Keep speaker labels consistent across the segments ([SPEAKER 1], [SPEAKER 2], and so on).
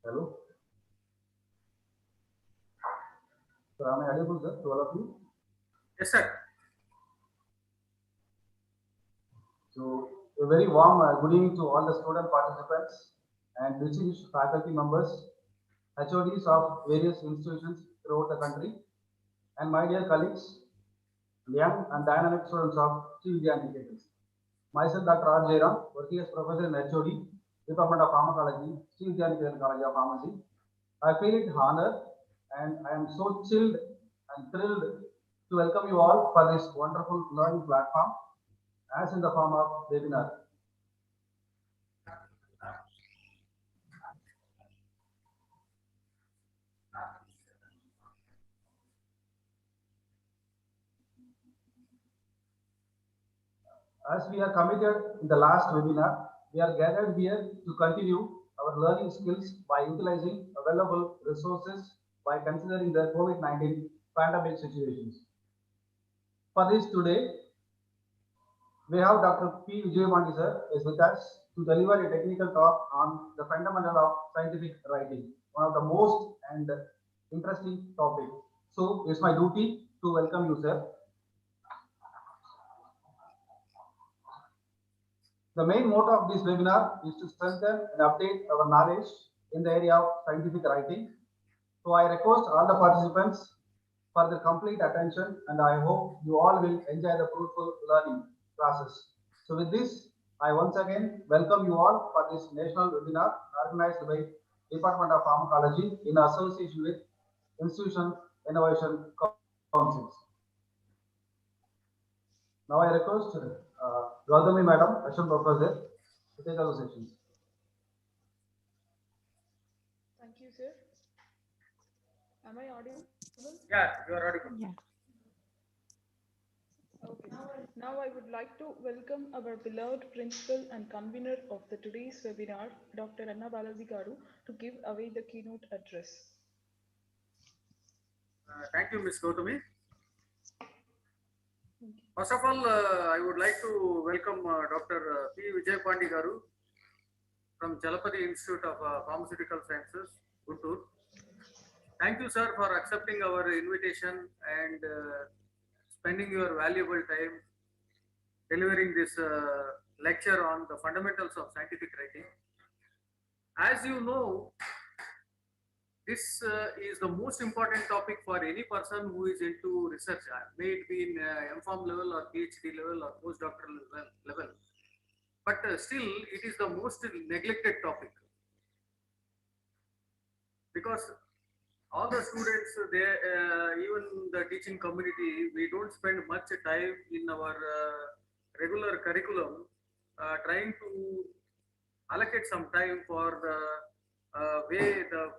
[SPEAKER 1] Hello. So am I audible, sir, to all of you?
[SPEAKER 2] Yes, sir.
[SPEAKER 1] So a very warm good evening to all the student participants and distinguished faculty members, HODs of various institutions throughout the country, and my dear colleagues, young and dynamic students of Sri Vidya Indicators. Myself, Dr. R. Jairam, working as Professor in HOD, Department of Pharmacology, Sri Vidya Indicators College of Pharmacy. I feel it honor and I am so chilled and thrilled to welcome you all for this wonderful learning platform as in the form of webinar. As we are committed in the last webinar, we are gathered here to continue our learning skills by utilizing available resources by considering the COVID-19 pandemic situations. For this today, we have Dr. P. Vijayamani sir is with us to deliver a technical talk on the fundamental of scientific writing, one of the most and interesting topic. So it's my duty to welcome you, sir. The main motto of this webinar is to strengthen and update our knowledge in the area of scientific writing. So I request all the participants for their complete attention and I hope you all will enjoy the fruitful learning process. So with this, I once again welcome you all for this national webinar organized by Department of Pharmacology in association with Institution Innovation Councils. Now I request Gautami Madam, Assistant Professor, to take other sections.
[SPEAKER 3] Thank you, sir. Am I audible?
[SPEAKER 2] Yeah, you are audible.
[SPEAKER 4] Yeah.
[SPEAKER 3] Okay. Now I would like to welcome our beloved principal and convener of the today's webinar, Dr. Anna Balaji Garu, to give away the keynote address.
[SPEAKER 2] Thank you, Ms. Gautami. First of all, I would like to welcome Dr. P. Vijay Pandi Garu from Chalapati Institute of Pharmaceutical Sciences, Guntur. Thank you, sir, for accepting our invitation and spending your valuable time delivering this lecture on the fundamentals of scientific writing. As you know, this is the most important topic for any person who is into research, may it be in MPharm level or PhD level or postdoctoral level. But still, it is the most neglected topic because all the students, they, even the teaching community, we don't spend much time in our regular curriculum trying to allocate some time for the way the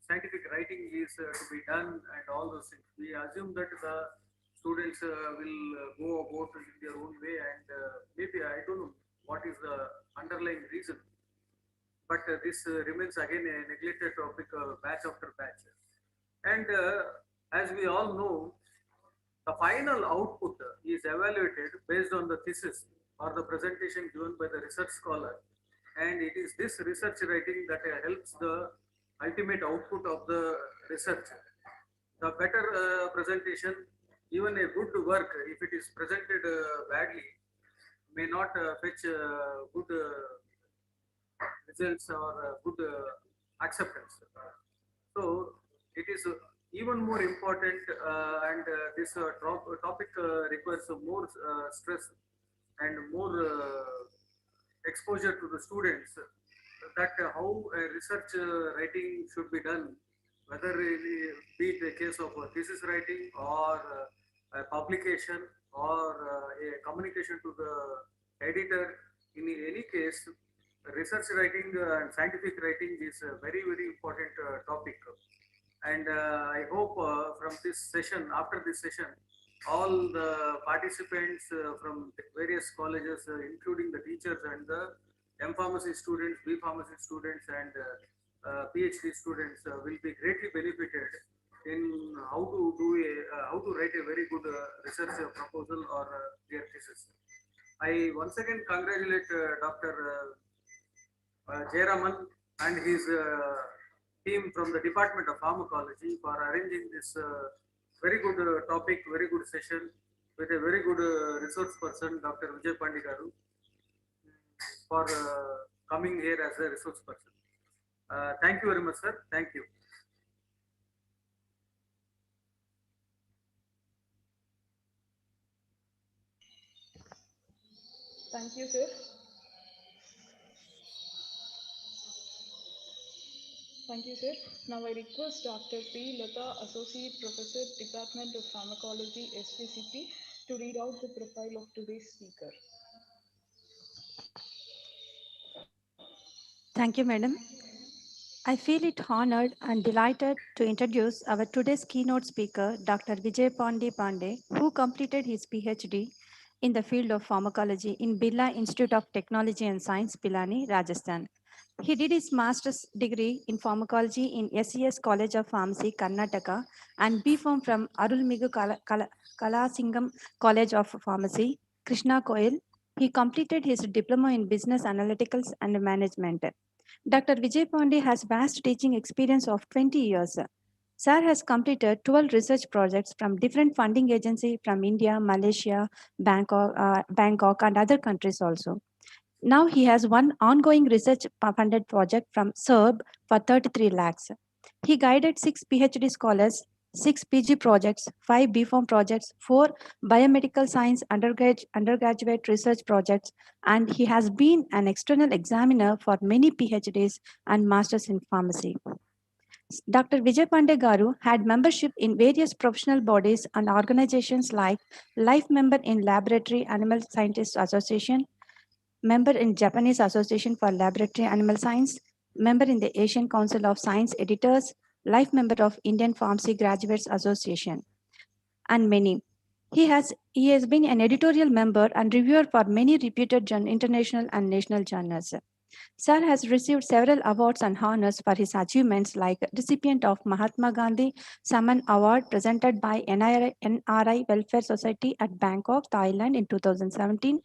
[SPEAKER 2] scientific writing is to be done and all those things. We assume that the students will go about it in their own way and maybe I don't know what is the underlying reason. But this remains again a neglected topic batch after batch. And as we all know, the final output is evaluated based on the thesis or the presentation given by the research scholar. And it is this research writing that helps the ultimate output of the research. The better presentation, even a good work, if it is presented badly, may not fetch good results or good acceptance. So it is even more important and this topic requires more stress and more exposure to the students that how research writing should be done, whether it be it a case of thesis writing or a publication or a communication to the editor. In any case, research writing and scientific writing is a very, very important topic. And I hope from this session, after this session, all the participants from various colleges, including the teachers and the M-Pharmacy students, B-Pharmacy students and PhD students will be greatly benefited in how to do how to write a very good research proposal or their thesis. I once again congratulate Dr. Jayaraman and his team from the Department of Pharmacology for arranging this very good topic, very good session with a very good resource person, Dr. Vijay Pandigaru, for coming here as a resource person. Thank you very much, sir. Thank you.
[SPEAKER 3] Thank you, sir. Thank you, sir. Now I request Dr. P. Lata, Associate Professor, Department of Pharmacology, SPCP, to read out the profile of today's speaker.
[SPEAKER 4] Thank you, Madam. I feel it honored and delighted to introduce our today's keynote speaker, Dr. Vijay Pandey, who completed his PhD in the field of pharmacology in Birla Institute of Technology and Science, Pilani, Rajasthan. He did his master's degree in pharmacology in SES College of Pharmacy, Karnataka, and B.Pharm from Arulmigu Kalasingam College of Pharmacy, Krishna Koil. He completed his diploma in business analytics and management. Dr. Vijay Pandey has vast teaching experience of 20 years. Sir has completed 12 research projects from different funding agencies from India, Malaysia, Bangkok, and other countries also. Now he has one ongoing research funded project from SERB for 33 lakhs. He guided 6 PhD scholars, 6 PG projects, 5 BPharm projects, 4 biomedical science undergraduate research projects, and he has been an external examiner for many PhDs and masters in pharmacy. Dr. Vijay Pandey Garu had membership in various professional bodies and organizations like Life Member in Laboratory Animal Scientists Association, member in Japanese Association for Laboratory Animal Science, member in the Asian Council of Science Editors, life member of Indian Pharmacy Graduates Association, and many. He has been an editorial member and reviewer for many reputed international and national journals. Sir has received several awards and honors for his achievements, like recipient of Mahatma Gandhi Samman Award presented by NRI Welfare Society at Bangkok, Thailand in 2017.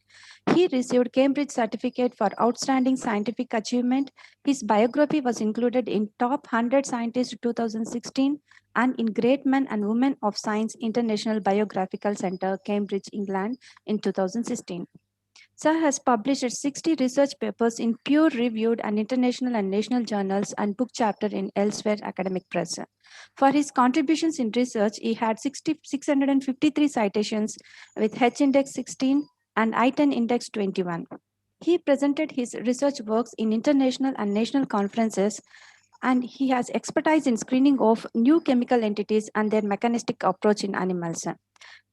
[SPEAKER 4] He received Cambridge Certificate for Outstanding Scientific Achievement. His biography was included in Top 100 Scientists 2016 and in Great Men and Women of Science International Biographical Center, Cambridge, England in 2016. Sir has published 60 research papers in peer-reviewed and international and national journals and book chapter in elsewhere academic press. For his contributions in research, he had 653 citations with H-index 16 and I-10 index 21. He presented his research works in international and national conferences, and he has expertise in screening of new chemical entities and their mechanistic approach in animals.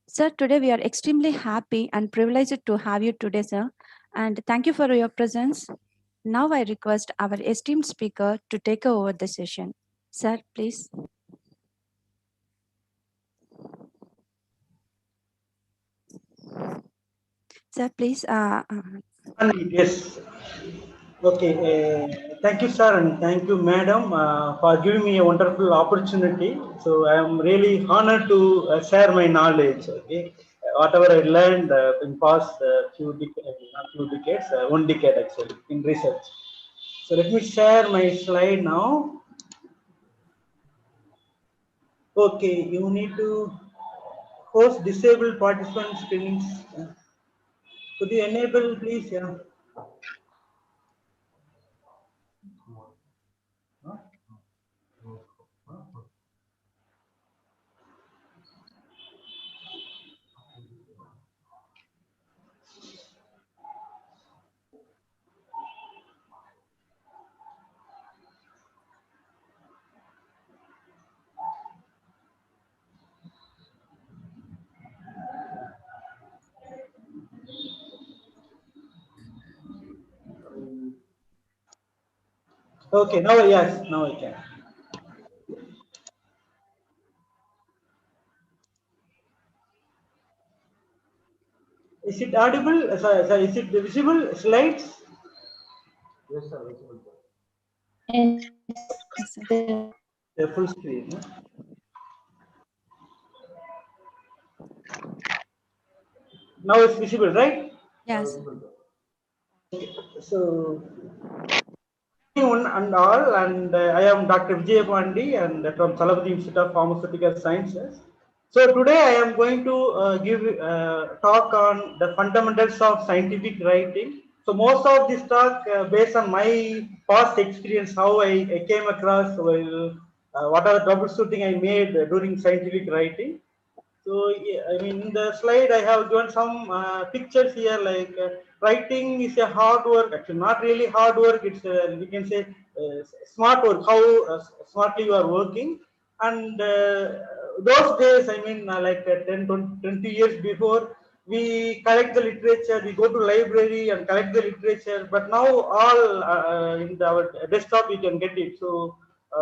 [SPEAKER 4] Sir, today we are extremely happy and privileged to have you today, sir. And thank you for your presence. Now I request our esteemed speaker to take over the session. Sir, please. Sir, please.
[SPEAKER 5] Yes. Okay. Thank you, sir, and thank you, madam, for giving me a wonderful opportunity. So I am really honored to share my knowledge. Okay, whatever I learned in past not few decades, 1 decade actually in research. So let me share my slide now. Okay, you need to host disabled participant screenings. Could you enable, please? Yeah. Okay, now yes, now I can. Is it audible? Sorry, is it visible? Slides?
[SPEAKER 1] Yes, sir. Visible, sir.
[SPEAKER 4] Yes, sir.
[SPEAKER 5] The full screen. Now it's visible, right?
[SPEAKER 4] Yes.
[SPEAKER 1] Visible, sir.
[SPEAKER 5] Okay. So one and all, and I am Dr. Vijay Pandi and from Salabadi Institute of Pharmaceutical Sciences. So today I am going to give talk on the fundamentals of scientific writing. So most of this talk based on my past experience, how I came across, what are the troubleshooting I made during scientific writing. So yeah, I mean, in the slide I have given some pictures here. Like writing is a hard work. Actually, not really hard work. It's we can say smart work. How smartly you are working. And those days, I mean, like 10, 20 years before, we collect the literature. We go to library and collect the literature. But now all in our desktop we can get it. So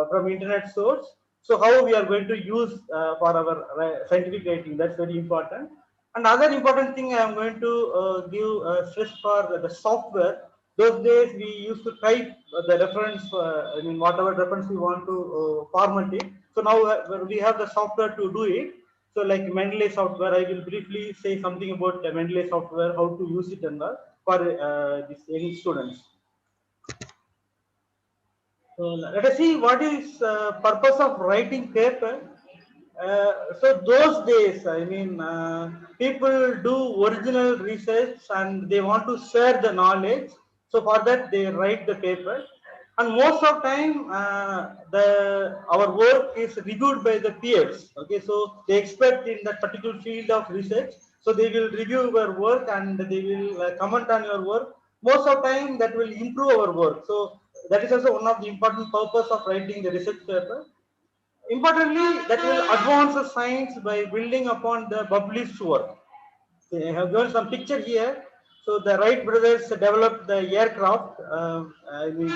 [SPEAKER 5] from internet source. So how we are going to use for our scientific writing, that's very important. Another important thing I am going to give stress for the software. Those days we used to type the reference, I mean whatever reference we want to format it. So now we have the software to do it. So like Mendeley software, I will briefly say something about the Mendeley software, how to use it and all for these young students. So let us see what is purpose of writing paper. So those days, I mean, people do original research and they want to share the knowledge. So for that, they write the paper. And most of time, our work is reviewed by the peers. Okay, so they expect in that particular field of research. So they will review your work and they will comment on your work. Most of time, that will improve our work. So that is also one of the important purpose of writing the research paper. Importantly, that will advance the science by building upon the published work. I have given some picture here. So the Wright brothers developed the aircraft, I mean,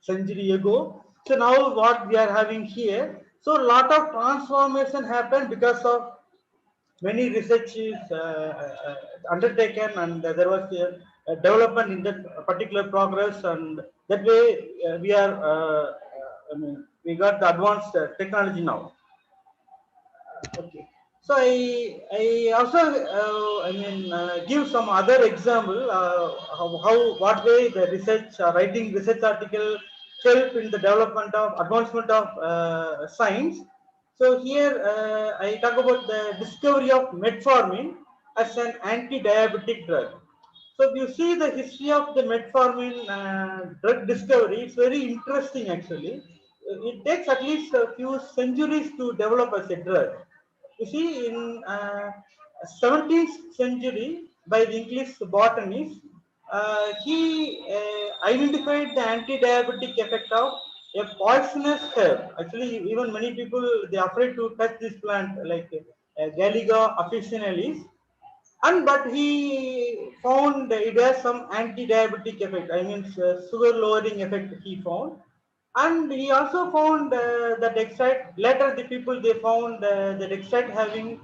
[SPEAKER 5] century ago. So now what we are having here. So a lot of transformation happened because of many research is undertaken, and there was a development in that particular progress, and that way we are I mean we got the advanced technology now. Okay, so I also I mean give some other example how what way the research writing research article help in the development of advancement of science. So here I talk about the discovery of metformin as an anti-diabetic drug. So if you see the history of the metformin drug discovery, it's very interesting actually. It takes at least a few centuries to develop as a drug. You see, in 17th century, by the English botanist, he identified the anti-diabetic effect of a poisonous herb. Actually, even many people they are afraid to touch this plant, like Gallica officinalis, and but he found it has some anti-diabetic effect. I mean, sugar lowering effect he found, and he also found that extract. Later, the people they found that extract having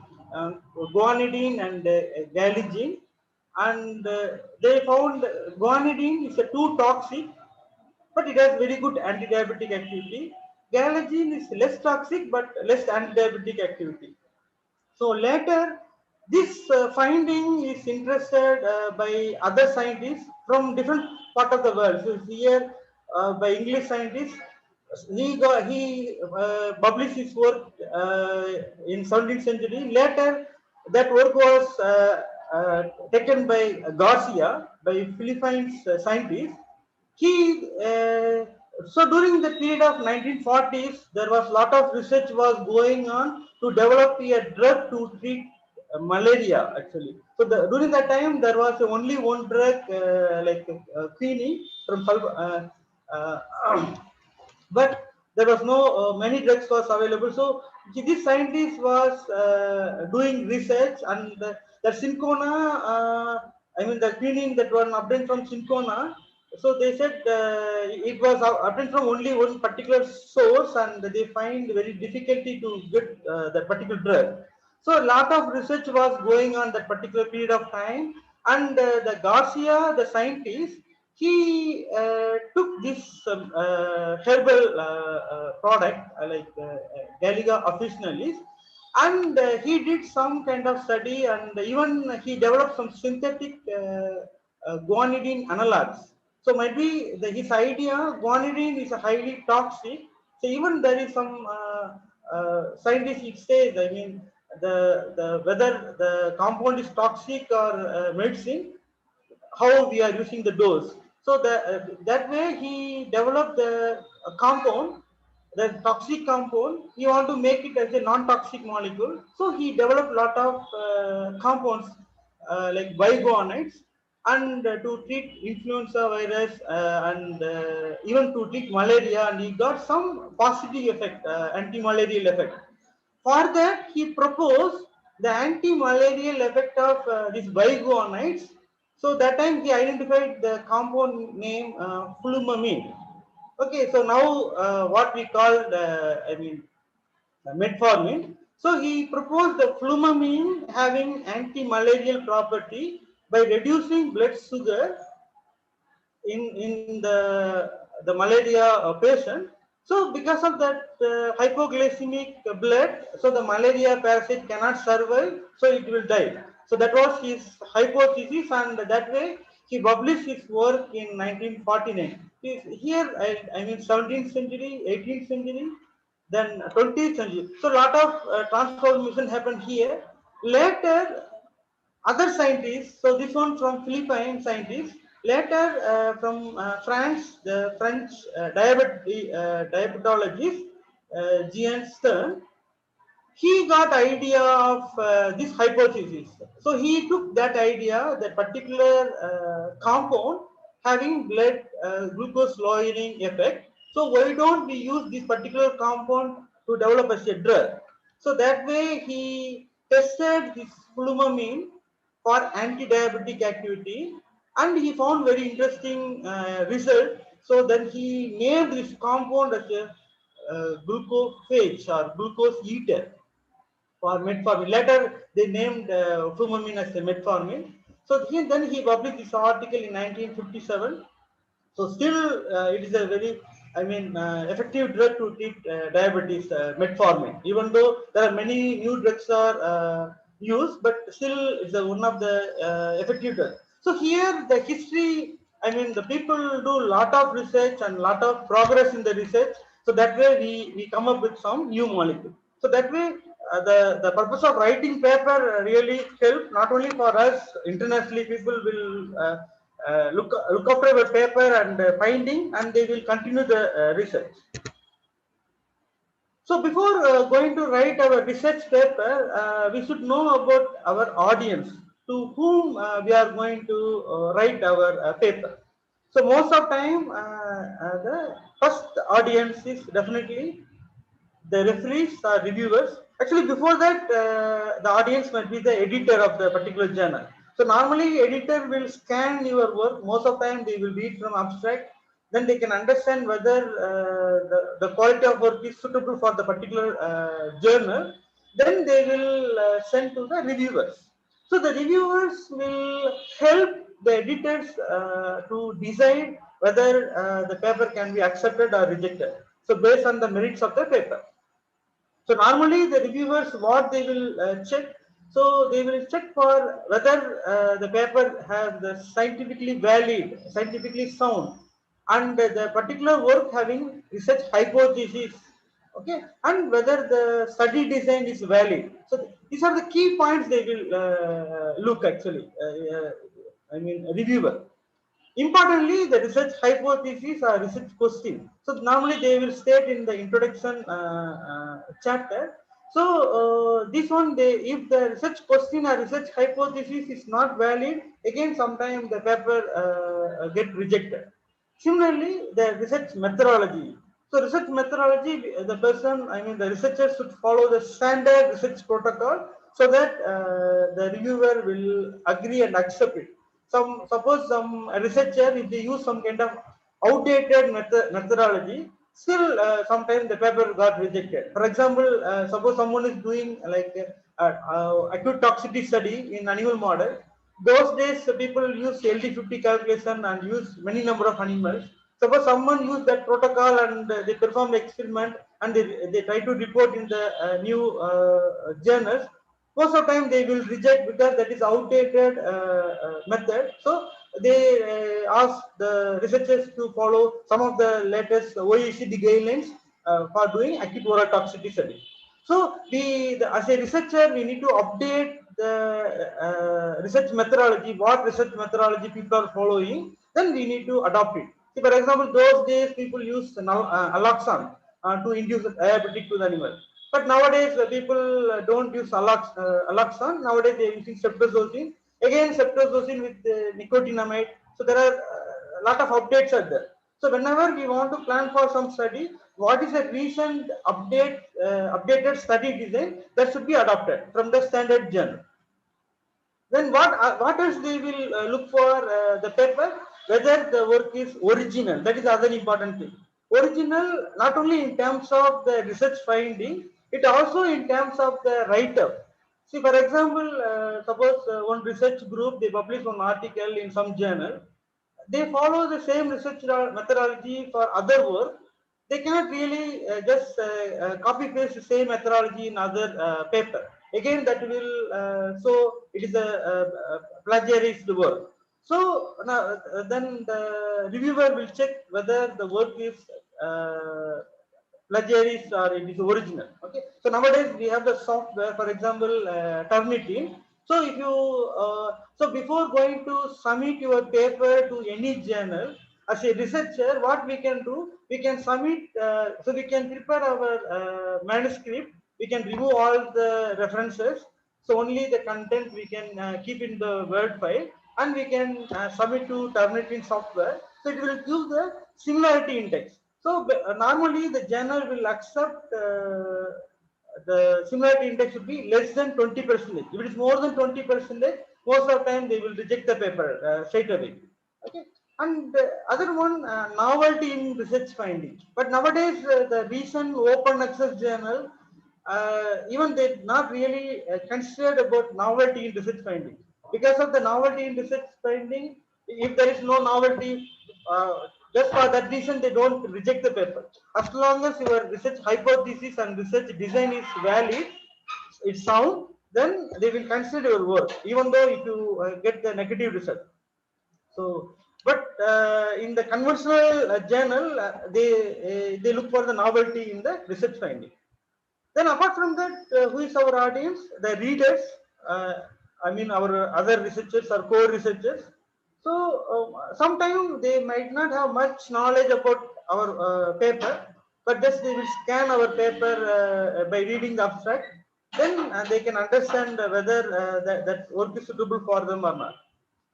[SPEAKER 5] guanidine and galigine, and they found guanidine is a too toxic, but it has very good anti-diabetic activity. Galigine is less toxic but less anti-diabetic activity. So later, this finding is interested by other scientists from different part of the world. So here, by English scientists, he published his work in 17th century. Later, that work was taken by Garcia, by Philippines scientists. He so during the period of 1940s, there was a lot of research was going on to develop a drug to treat malaria. Actually, so during that time there was only one drug like quinine from but there was no many drugs was available. So this scientist was doing research, and the Syncona, I mean the quinine that was obtained from Syncona. So they said it was obtained from only one particular source, and they find very difficulty to get that particular drug. So a lot of research was going on that particular period of time, and the Garcia, the scientist, he took this herbal product like Gallica officinalis, and he did some kind of study, and even he developed some synthetic guanidine analogs. So might be his idea, guanidine is a highly toxic. So even there is some scientists says, I mean, the whether the compound is toxic or medicine, how we are using the dose. So that way he developed the compound, the toxic compound. He want to make it as a non-toxic molecule. So he developed a lot of compounds like biguanides, and to treat influenza virus and even to treat malaria, and he got some positive effect, anti-malarial effect. For that, he proposed the anti-malarial effect of these biguanides. So that time he identified the compound name flumamine. Okay, so now what we call metformin. So he proposed the flumamine having anti-malarial property by reducing blood sugar in the malaria patient. So because of that hypoglycemic blood, so the malaria parasite cannot survive, so it will die. So that was his hypothesis, and that way he published his work in 1949. Here, I mean 17th century, 18th century, then 20th century. So a lot of transformation happened here. Later, other scientists, so this one from Philippine scientists, later from France, the French diabetologist Jean Stern, he got idea of this hypothesis. So he took that idea, that particular compound having blood glucose lowering effect. So why don't we use this particular compound to develop as a drug? So that way he tested this flumamine for anti-diabetic activity, and he found very interesting result. So then he named this compound as a glucophage or glucose eater for metformin. Later, they named flumamine as a metformin. So then he published this article in 1957. So still, it is a very, I mean, effective drug to treat diabetes, metformin. Even though there are many new drugs are used, but still it's one of the effective drugs. So here, the history, I mean, the people do a lot of research and lot of progress in the research. So that way, we come up with some new molecule. So that way, the purpose of writing paper really help not only for us internationally. People will look after our paper and finding, and they will continue the research. So before going to write our research paper, we should know about our audience, to whom we are going to write our paper. So most of time, the first audience is definitely the referees or reviewers. Actually, before that, the audience might be the editor of the particular journal. So normally, editor will scan your work. Most of the time, they will read from abstract. Then they can understand whether the quality of work is suitable for the particular journal. Then they will send to the reviewers. So the reviewers will help the editors to decide whether the paper can be accepted or rejected. So based on the merits of the paper. So normally the reviewers, what they will check, so they will check for whether the paper has the scientifically valid, scientifically sound, and the particular work having research hypothesis, okay, and whether the study design is valid. So these are the key points they will look actually. I mean, reviewer. Importantly, the research hypothesis or research question. So normally they will state in the introduction chapter. So this one, if the research question or research hypothesis is not valid, again sometimes the paper get rejected. Similarly, the research methodology. So research methodology, the person, I mean the researcher should follow the standard research protocol, so that the reviewer will agree and accept it. Suppose some researcher, if they use some kind of outdated methodology, still sometimes the paper got rejected. For example, suppose someone is doing like acute toxicity study in animal model. Those days people use LD50 calculation and use many number of animals. Suppose someone use that protocol and they perform the experiment and they try to report in the new journals. Most of the time they will reject because that is outdated method. So they ask the researchers to follow some of the latest OECD guidelines for doing acute oral toxicity study. So as a researcher, we need to update the research methodology, what research methodology people are following, then we need to adopt it. See, for example, those days people use Aloxan to induce diabetic to the animal. But nowadays, people don't use Aloxan. Nowadays, they are using ceftriaxone. Again, ceftriaxone with nicotinamide. So there are a lot of updates are there. So whenever we want to plan for some study, what is a recent updated study design that should be adopted from the standard journal. Then what else they will look for the paper, whether the work is original. That is other important thing. Original not only in terms of the research finding, it also in terms of the write-up. See, for example, suppose one research group, they publish one article in some journal, they follow the same research methodology for other work. They cannot really just copy paste the same methodology in other paper. Again, that will so it is a plagiarized work. So now then the reviewer will check whether the work is plagiarized or it is original. Okay, so nowadays we have the software, for example, Turnitin. So if you so before going to submit your paper to any journal, as a researcher, what we can do, we can submit. So we can prepare our manuscript. We can remove all the references. So only the content we can keep in the Word file, and we can submit to Turnitin software. So it will give the similarity index. So normally the journal will accept the similarity index should be less than 20%. If it is more than 20%, most of the time they will reject the paper straight away. Okay. And other one, novelty in research finding. But nowadays, the recent open access journal, even they not really considered about novelty in research finding. Because of the novelty in research finding, if there is no novelty, just for that reason, they don't reject the paper. As long as your research hypothesis and research design is valid, it's sound, then they will consider your work, even though if you get the negative result. So, but in the conventional journal, they look for the novelty in the research finding. Then apart from that, who is our audience? The readers, uh, I mean our other researchers or co-researchers. So sometimes they might not have much knowledge about our paper, but just they will scan our paper by reading the abstract. Then they can understand whether that work is suitable for them or not.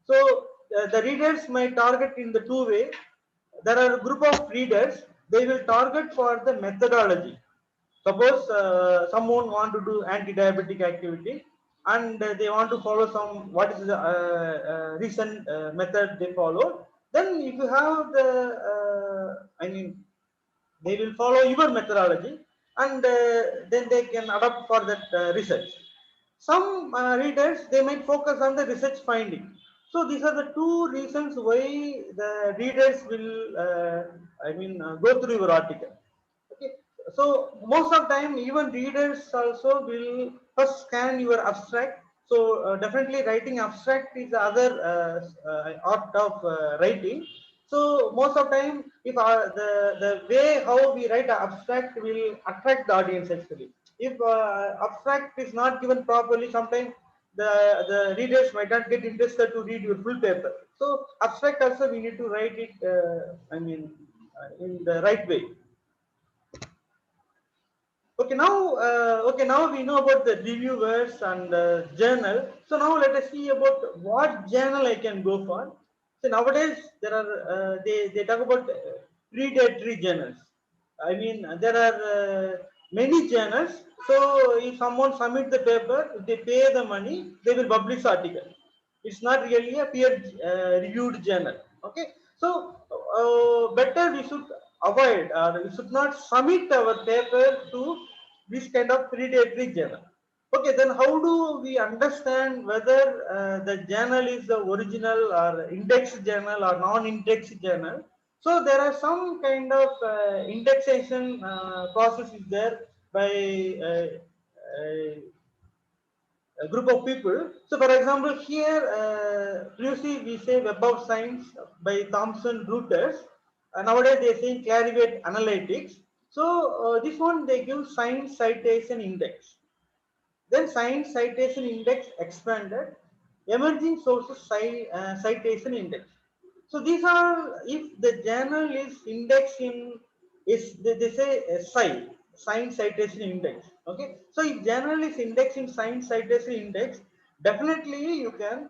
[SPEAKER 5] So the readers might target in the two way. There are a group of readers, they will target for the methodology. Suppose someone want to do anti-diabetic activity, and they want to follow some what is the recent method they follow. Then if you have the I mean they will follow your methodology, and then they can adapt for that research. Some readers, they might focus on the research finding. So these are the two reasons why the readers will go through your article. Okay, so most of time even readers also will first scan your abstract. So definitely writing abstract is the other art of writing. So most of time, if the way how we write an abstract will attract the audience actually. If abstract is not given properly, sometimes the readers might not get interested to read your full paper. So abstract also we need to write it. In the right way. Okay, now we know about the reviewers and journal. So now let us see about what journal I can go for. So nowadays there are they talk about predatory journals. I mean there are many journals. So if someone submit the paper, if they pay the money, they will publish article. It's not really a peer reviewed journal. Okay, so better we should avoid or we should not submit our paper to this kind of predatory journal. Okay, then how do we understand whether the journal is the original or index journal or non-index journal? So there are some kind of indexation process is there by a group of people. So for example, here previously we say Web of Science by Thomson Reuters. Nowadays they are saying Clarivate Analytics. So this one they give Science Citation Index. Then Science Citation Index expanded, Emerging Sources Citation Index. So these are, if the journal is indexed in, is they say Science Citation Index. Okay. So if journal is indexed in Science Citation Index, definitely you can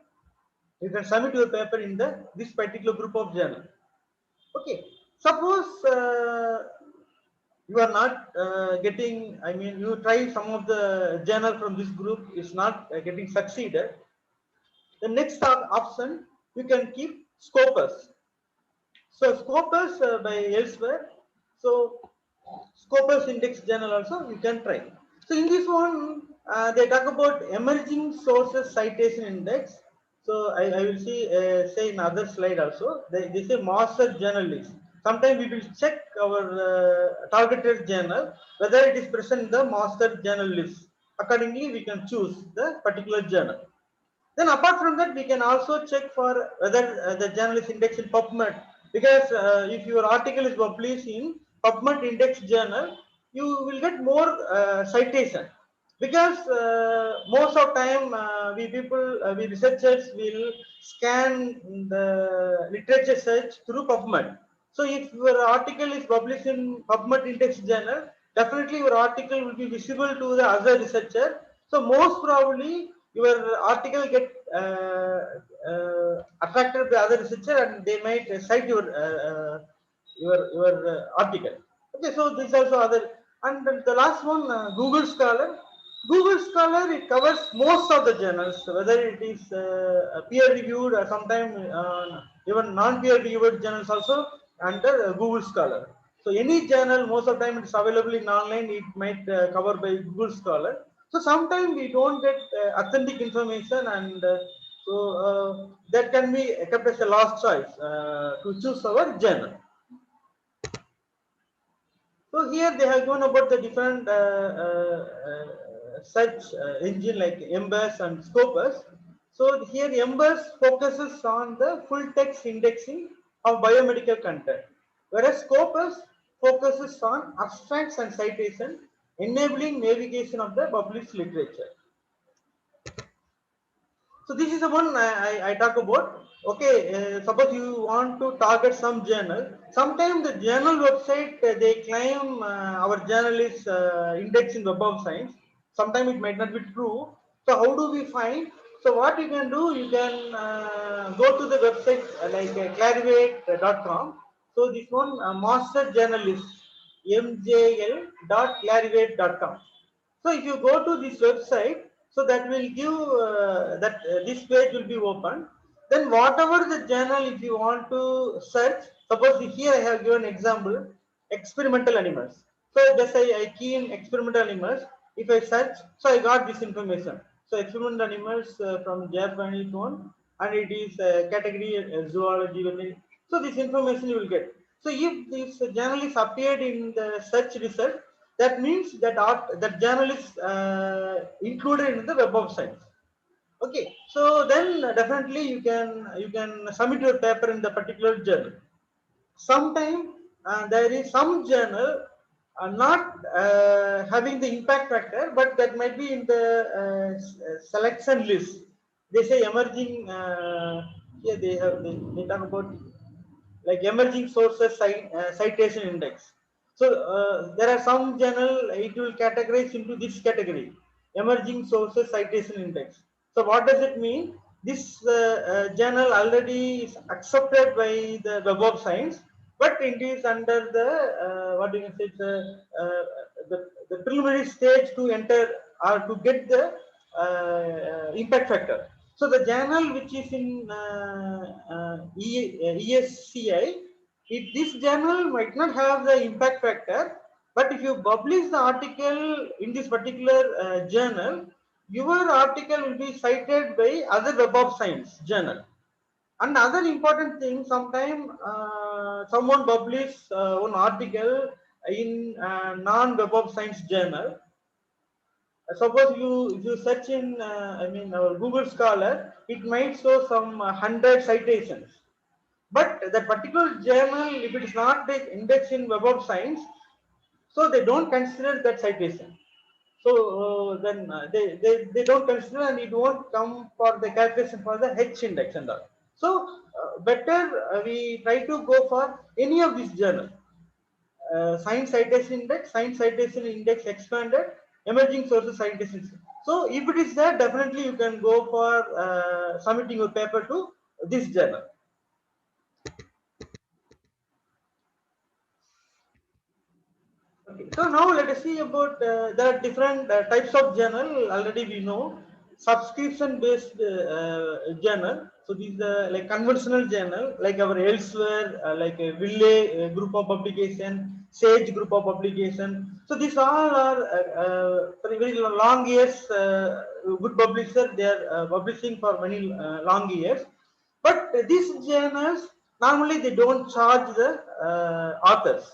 [SPEAKER 5] submit your paper in this particular group of journal. Okay. Suppose you are not getting, I mean, you try some of the journal from this group is not getting succeeded. The next option, you can keep Scopus. So Scopus by elsewhere. So Scopus Index Journal also you can try. So in this one, they talk about Emerging Sources Citation Index. So I will say in other slide also, they say master journal list. Sometimes we will check our targeted journal, whether it is present in the master journal list. Accordingly, we can choose the particular journal. Then apart from that, we can also check for whether the journal is indexed in PubMed, because if your article is published in PubMed index journal, you will get more citation, because most of time we researchers will scan the literature search through PubMed. So if your article is published in PubMed index journal, definitely your article will be visible to the other researcher. So most probably your article get attracted by other researcher, and they might cite your article. Okay, so this also other, and the last one, Google Scholar. Google Scholar, it covers most of the journals, whether it is peer reviewed or sometimes even non-peer reviewed journals also under Google Scholar. So any journal, most of the time it's available in online, it might cover by Google Scholar. So sometimes we don't get authentic information, and that can be kept as a last choice to choose our journal. So here they have gone about the different search engine like Embase and Scopus. So here Embase focuses on the full text indexing of biomedical content, whereas Scopus focuses on abstracts and citation, enabling navigation of the published literature. So this is the one I talk about. Okay, suppose you want to target some journal. Sometimes the journal website they claim our journal is indexed in Web of Science. Sometimes it might not be true. So how do we find? So what you can do, you can go to the website like clarivate.com. So this one master journalist mjl.clarivate.com. So if you go to this website, so that will give this page will be open. Then whatever the journal, if you want to search, suppose here I have given example, experimental animals. So just I key in experimental animals. If I search, so I got this information. So experimental animals from Japanese one, and it is category zoology. So this information you will get. So if this journal is appeared in the search result, that means that journal is included in the Web of Science. Okay, so then definitely you can submit your paper in the particular journal. Sometimes there is some journal not having the impact factor, but that might be in the selection list. They say emerging. Here they talk about like emerging sources citation index. So there are some journal, it will categorize into this category, emerging sources citation index. So what does it mean? This journal already is accepted by the Web of Science, but it is under the what you can say, the preliminary stage to enter or to get the impact factor. So the journal which is in ESCI, this journal might not have the impact factor, but if you publish the article in this particular journal, your article will be cited by other Web of Science journal. Another important thing, sometime someone publish one article in non-Web of Science journal. Suppose if you search in I mean our Google Scholar, it might show some 100 citations. But that particular journal, if it is not indexed in Web of Science, so they don't consider that citation. So then they don't consider, and it won't come for the calculation for the H index and all. So better we try to go for any of these journal. Science citation index expanded, emerging sources citation. So if it is there, definitely you can go for submitting your paper to this journal. Okay. So now let us see about there are different types of journal. Already we know subscription based journal. So these are like conventional journal, like our Elsewhere, like a Wiley group of publication, Sage group of publication. So these all are very very long years. Good publisher, they are publishing for many long years. But these journals normally they don't charge the authors.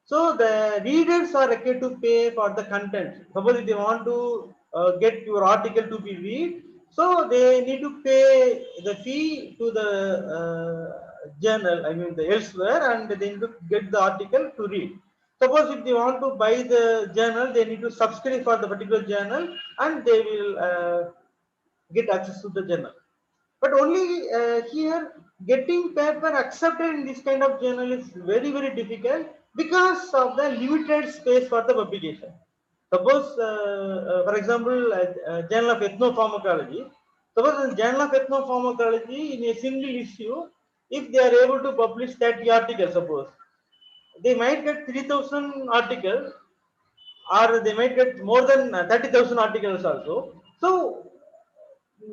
[SPEAKER 5] So the readers are required to pay for the content. Suppose if they want to get your article to be read, so they need to pay the fee to the journal, I mean the Elsewhere, and they need to get the article to read. Suppose if they want to buy the journal, they need to subscribe for the particular journal, and they will get access to the journal. But only here getting paper accepted in this kind of journal is very very difficult because of the limited space for the publication. Suppose for example journal of ethnopharmacology, suppose in journal of ethnopharmacology in a single issue, if they are able to publish 30 articles, suppose they might get 3000 articles, or they might get more than 30,000 articles also. So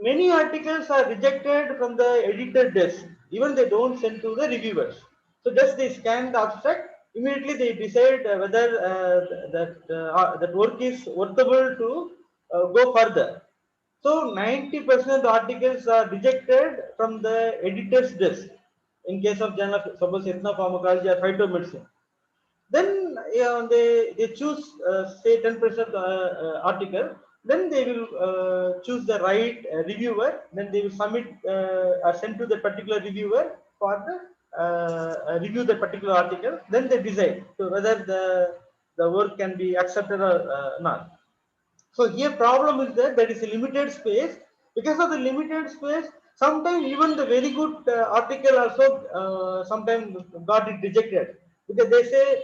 [SPEAKER 5] many articles are rejected from the editor desk. Even they don't send to the reviewers. So just they scan the abstract. Immediately they decide whether that work is worthwhile to go further. So 90% of the articles are rejected from the editor's desk. In case of journal, suppose ethnopharmacology or phytomedicine, then they choose say 10% article, then they will choose the right reviewer, then they will submit or send to the particular reviewer for the review the particular article, then they decide so whether the work can be accepted or not. So here problem is that there is a limited space. Because of the limited space, sometimes even the very good article also sometimes got it rejected, because they say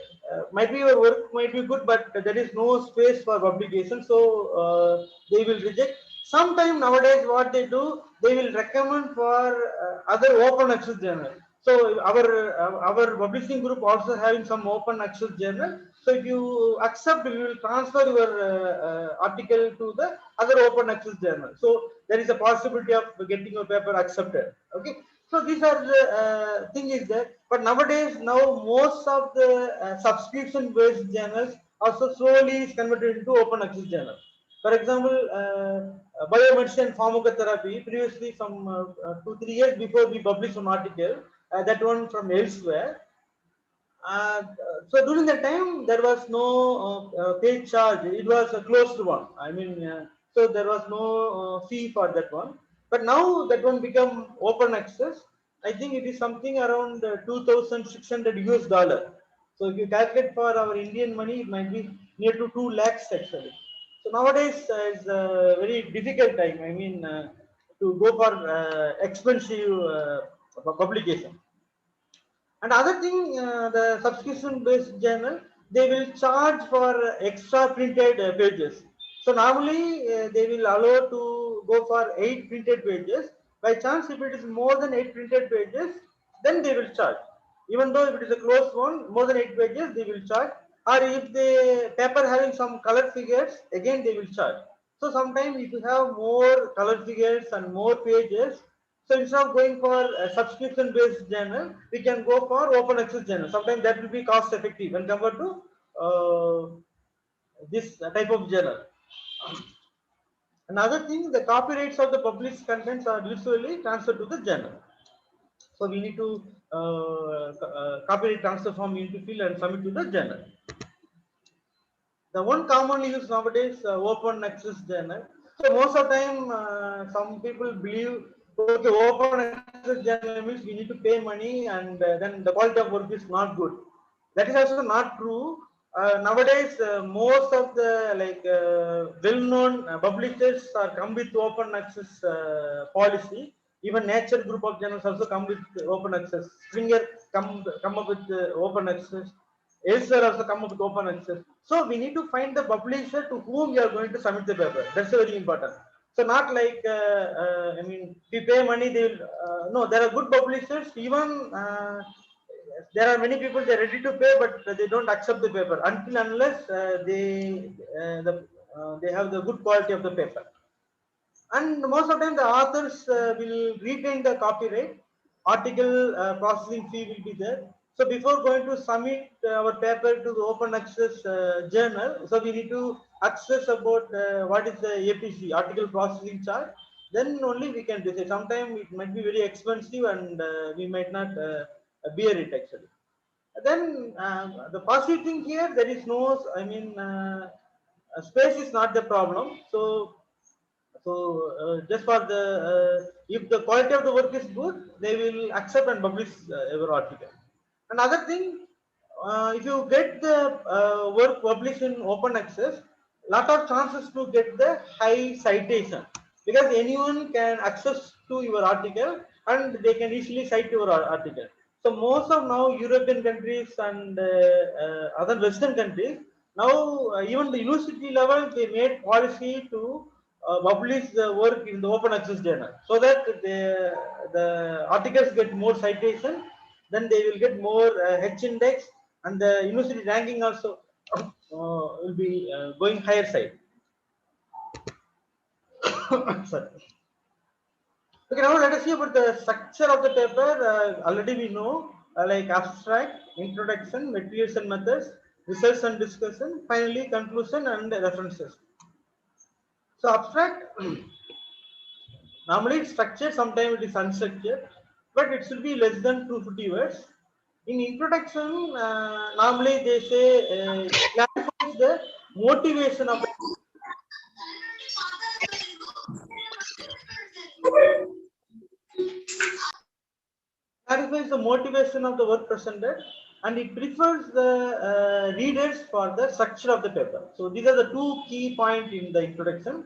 [SPEAKER 5] might be your work might be good, but there is no space for publication, so they will reject. Sometimes nowadays what they do, they will recommend for other open access journal. So our publishing group also having some open access journal. So if you accept, we will transfer your article to the other open access journal. So there is a possibility of getting your paper accepted. Okay. So these are the thing is that. But nowadays, now most of the subscription based journals also slowly is converted into open access journal. For example, biomedicine pharmacotherapy. Previously, some 2-3 years before, we published an article. That one from Elsewhere. So during that time, there was no paid charge. It was a closed one. I mean, so there was no fee for that one. But now that one become open access. I think it is something around 2,600 US dollar. So if you calculate for our Indian money, it might be near to 2 lakhs actually. So nowadays it's a very difficult time. I mean, to go for expensive publication. And other thing, the subscription-based journal, they will charge for extra printed pages. So normally they will allow to go for 8 printed pages. By chance, if it is more than 8 printed pages, then they will charge. Even though if it is a closed one, more than 8 pages, they will charge. Or if the paper having some color figures, again they will charge. So sometimes if you have more color figures and more pages, so instead of going for a subscription based journal, we can go for open access journal. Sometimes that will be cost effective when compared to this type of journal. Another thing, the copyrights of the published contents are usually transferred to the journal. So we need to copyright transfer form you need to fill and submit to the journal. The one commonly used nowadays open access journal. So most of the time, some people believe okay, open access journal means we need to pay money and then the quality of work is not good. That is also not true. Nowadays, most of the well-known publishers are come with open access policy. Even Nature group of journals also come with open access. Springer come up with open access. Elsewhere also come up with open access. So we need to find the publisher to whom we are going to submit the paper. That's very important. So not like I mean, we pay money. They will no. There are good publishers. Even there are many people they are ready to pay, but they don't accept the paper until unless they have the good quality of the paper. And most of the time the authors will retain the copyright. Article processing fee will be there. So before going to submit our paper to the open access journal, so we need to access about what is the APC, article processing charge. Then only we can decide. Sometimes it might be very expensive and we might not bear it actually. Then the positive thing here, there is no, I mean, space is not the problem. So just for the if the quality of the work is good, they will accept and publish your article. Another thing, if you get the work published in open access, lot of chances to get the high citation, because anyone can access to your article and they can easily cite your article. So most of now European countries and other Western countries, now even the university level, they made policy to publish the work in the open access journal, so that the articles get more citation, then they will get more H index, and the university ranking also will be going higher side. Sorry. Okay, now let us see about the structure of the paper. Already we know like abstract, introduction, materials and methods, research and discussion, finally conclusion and references. So abstract, normally it's structured, sometimes it is unstructured, but it should be less than 250 words. In introduction, normally they say clarifies the motivation of clarifies the motivation of the work presented, and it prefers the readers for the structure of the paper. So these are the two key points in the introduction.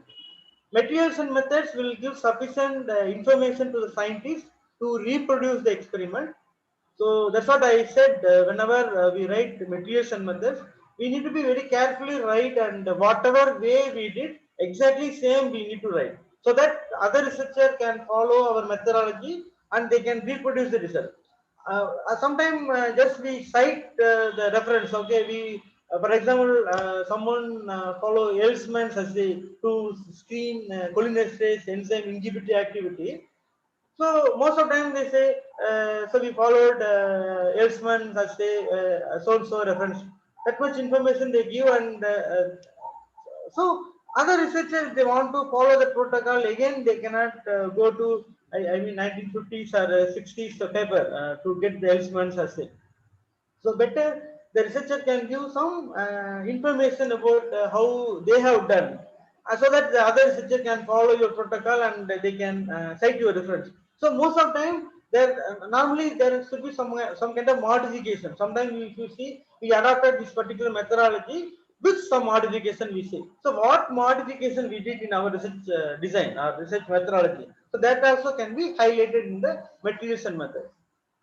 [SPEAKER 5] Materials and methods will give sufficient information to the scientist to reproduce the experiment. So that's what I said. Whenever we write materials and methods, we need to be very carefully write, and whatever way we did, exactly same we need to write, so that other researcher can follow our methodology and they can reproduce the result. Sometimes just we cite the reference. Okay, we for example, someone follow Elsman's assay to screen cholinesterase enzyme inhibitory activity. So most of the time they say, so we followed Elsman as so-and-so reference. That much information they give, and so other researchers, they want to follow the protocol. Again, they cannot go to I mean 1950s or 60s paper to get the Elsman's assay. So better the researcher can give some information about how they have done, so that the other researcher can follow your protocol and they can cite your reference. So most of the time, there normally there should be some kind of modification. Sometimes if you see, we adopted this particular methodology with some modification we see. So what modification we did in our research design or research methodology? So that also can be highlighted in the materials and methods.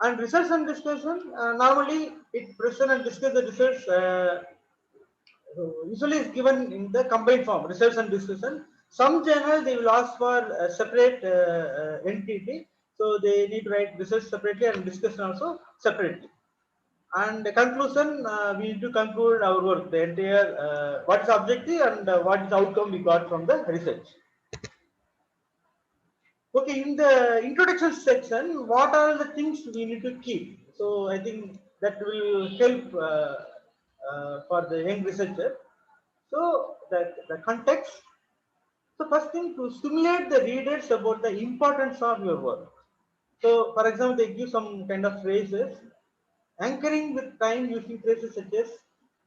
[SPEAKER 5] And research and discussion, normally it present and discuss the research usually is given in the combined form, research and discussion. Some journals they will ask for a separate entity, so they need to write research separately and discussion also separately. And the conclusion, we need to conclude our work, the entire what is the objective and what is the outcome we got from the research. Okay, in the introduction section, what are the things we need to keep? So I think that will help for the young researcher. So the context. So first thing, to stimulate the readers about the importance of your work. So for example, they give some kind of phrases, anchoring with time using phrases such as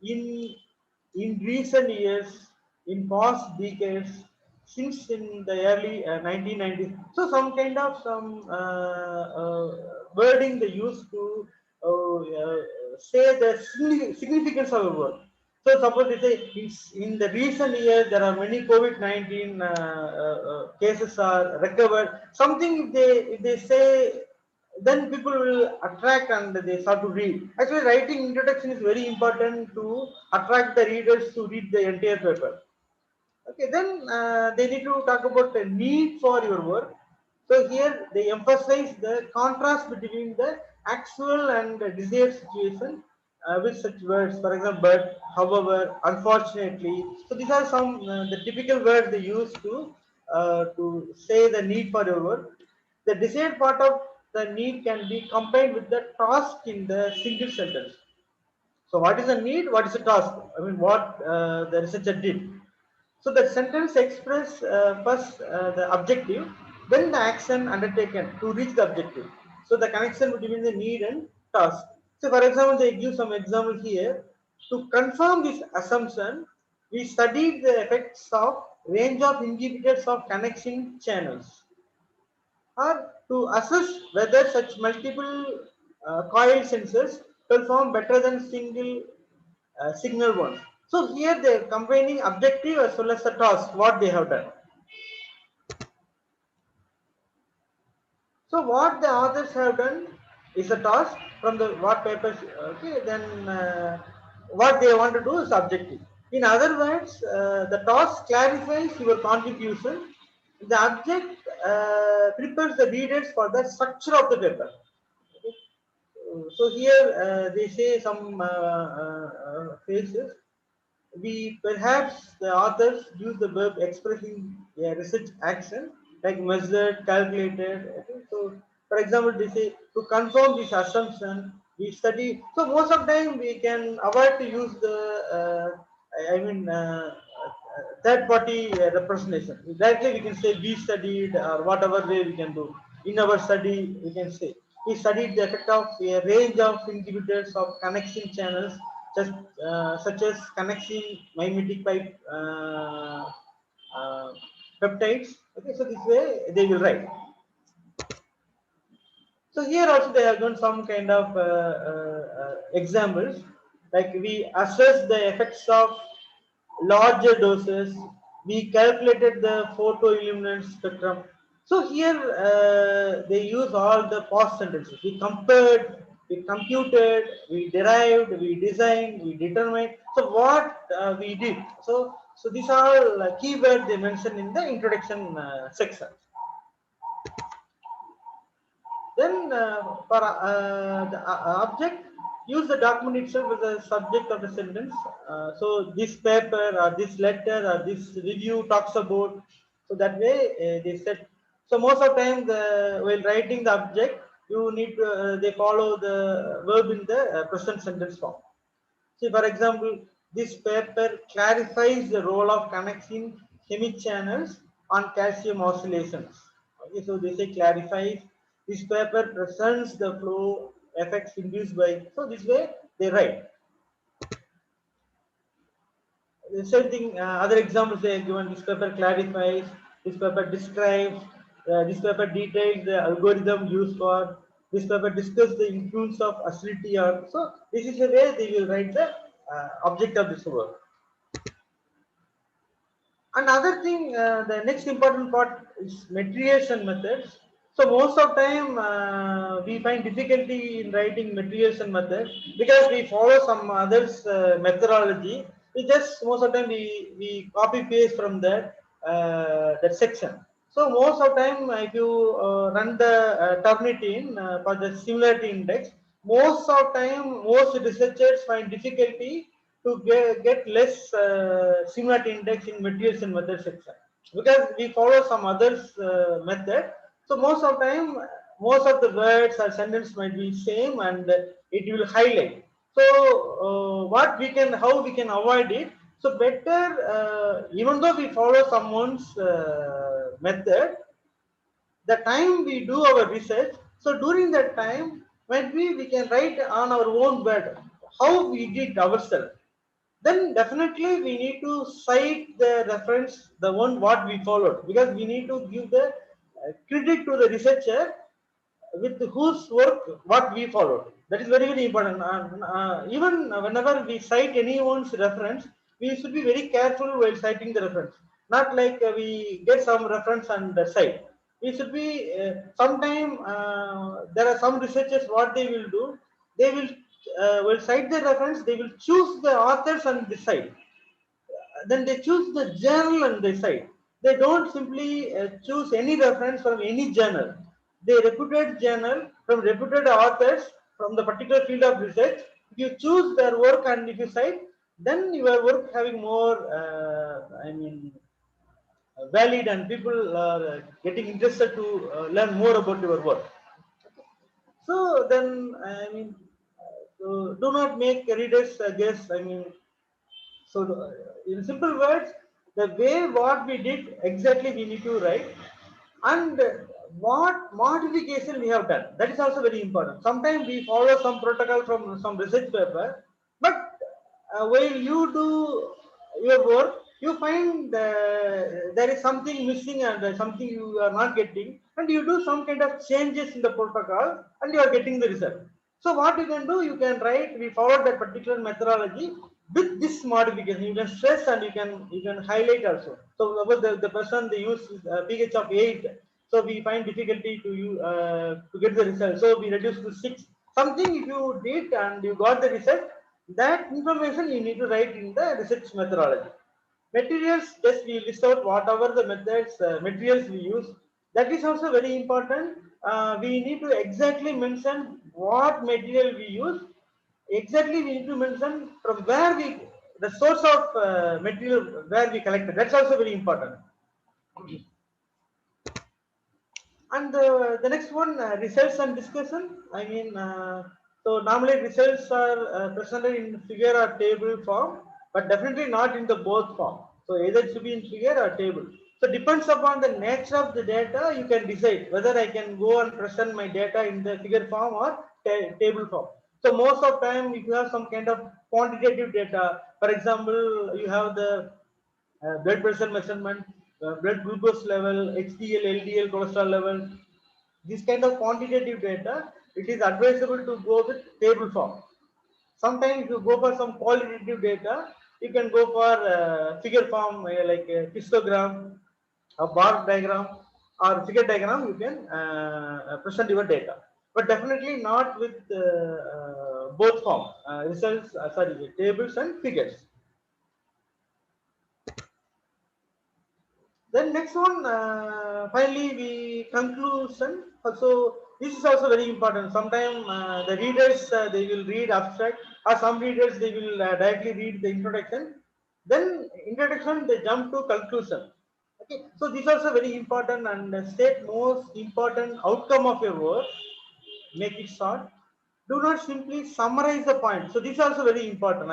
[SPEAKER 5] in in recent years, in past decades, since in the early 1990s. So some kind of some wording they used to say the significance of a word. So suppose they say in the recent years there are many COVID-19 cases are recovered. Something if they say, then people will attract and they start to read. Actually, writing introduction is very important to attract the readers to read the entire paper. Okay, then they need to talk about the need for your work. So here they emphasize the contrast between the actual and the desired situation with such words. For example, but, however, unfortunately. So these are some the typical words they use to say the need for your work. The desired part of the need can be combined with the task in the single sentence. So what is the need? What is the task? I mean, what the researcher did. So the sentence express first the objective, then the action undertaken to reach the objective. So the connection between the need and task. So for example, they give some example here. To confirm this assumption, we studied the effects of range of inhibitors of connection channels, or to assess whether such multiple coil sensors perform better than single signal ones. So here they are combining objective as well as the task, what they have done. So what the authors have done is a task from the what papers, okay, then what they want to do is objective. In other words, the task clarifies your contribution. The object prepares the readers for the structure of the paper. Okay. So here they say some phrases. We perhaps the authors use the verb expressing a research action like measured, calculated. Okay? So, for example, they say to confirm this assumption, we study. So most of the time we can avoid to use the third party representation. Directly we can say we studied or whatever way we can do. In our study, we can say we studied the effect of a range of inhibitors of connection channels such as connection mimetic pipe peptides. Okay, so this way they will write. So here also they have done some kind of examples, like we assess the effects of larger doses. We calculated the photoilluminance spectrum. So here they use all the past sentences. We compared, we computed, we derived, we designed, we determined. So what we did. So these are all keywords they mentioned in the introduction section. Then for the object, use the document itself as a subject of the sentence. So this paper or this letter or this review talks about. So that way they said. So most of the time, while writing the object, you need to, they follow the verb in the present sentence form. See, for example, this paper clarifies the role of connecting hemichannels on calcium oscillations. Okay, so they say clarifies. This paper presents the flow effects induced by. So this way they write. The same thing. Other examples they are given. This paper clarifies. This paper describes. This paper details the algorithm used for. This paper discusses the influence of acidity. Or so this is the way they will write the object of this work. Another thing, the next important part is metriation methods. So most of time we find difficulty in writing metriation method because we follow some others methodology. We just most of the time we copy paste from that section. So most of the time if you run the Turnitin for the similarity index, most of time most researchers find difficulty to get less similarity index in metriation method section because we follow some others method. So most of the time most of the words or sentence might be same and it will highlight. So what we can, how we can avoid it? So better even though we follow someone's method, the time we do our research, so during that time might be we can write on our own word how we did ourselves. then definitely we need to cite the reference, the one what we followed, because we need to give the credit to the researcher with whose work what we followed. That is very, very important. Even whenever we cite anyone's reference, we should be very careful while citing the reference. Not like we get some reference and cite. We should be sometime there are some researchers what they will do. They will cite the reference. They will choose the authors and decide. Then they choose the journal and they cite. They don't simply choose any reference from any journal. They reputed journal from reputed authors from the particular field of research. If you choose their work and if you cite, then your work having more, valid, and people are getting interested to learn more about your work. So then, do not make readers guess. So in simple words, the way what we did exactly we need to write, and what modification we have done. That is also very important. Sometimes we follow some protocol from some research paper, but while you do your work, you find there is something missing and something you are not getting, and you do some kind of changes in the protocol, and you are getting the result. So what you can do, you can write, we followed that particular methodology with this modification. You can stress and you can highlight also. So about the person they use pH of 8, so we find difficulty to get the result. So we reduce to 6. Something if you did and you got the result, that information you need to write in the research methodology. Materials, just we list out whatever the methods, materials we use. That is also very important. We need to exactly mention what material we use. Exactly, we need to mention from where the source of material where we collected. That's also very important. And the next one, results and discussion. So normally results are presented in figure or table form, but definitely not in the both form. So either it should be in figure or table. So depends upon the nature of the data, you can decide whether I can go and present my data in the figure form or table form. So most of time, if you have some kind of quantitative data, for example, you have the blood pressure measurement, blood glucose level, HDL, LDL, cholesterol level, this kind of quantitative data, it is advisable to go with table form. Sometimes if you go for some qualitative data, you can go for figure form like a histogram, a bar diagram, or figure diagram. You can present your data, but definitely not with both form results. Sorry, tables and figures. Then next one, finally we conclusion. So this is also very important. Sometimes the readers they will read abstract, or some readers they will directly read the introduction. Then introduction they jump to conclusion. Okay, so this is also very important, and state most important outcome of your work. Make it short. Do not simply summarize the point. So this is also very important.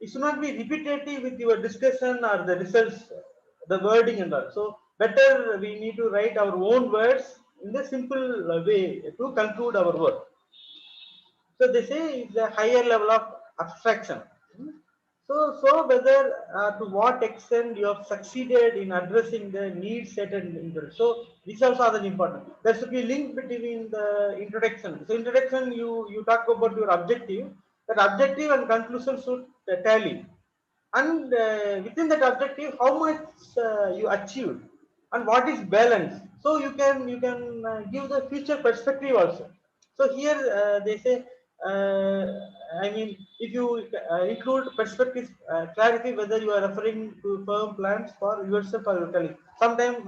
[SPEAKER 5] It should not be repetitive with your discussion or the results, the wording and all. So better we need to write our own words in the simple way to conclude our work. So they say it's a higher level of abstraction. So whether to what extent you have succeeded in addressing the needs set and interest. So these also are important. There should be a link between the introduction. So introduction, you talk about your objective. That objective and conclusion should tally. And within that objective, how much you achieved and what is balance. So you can give the future perspective also. So here they say, if you include perspective, clarify whether you are referring to firm plans for yourself or your colleague. Sometimes,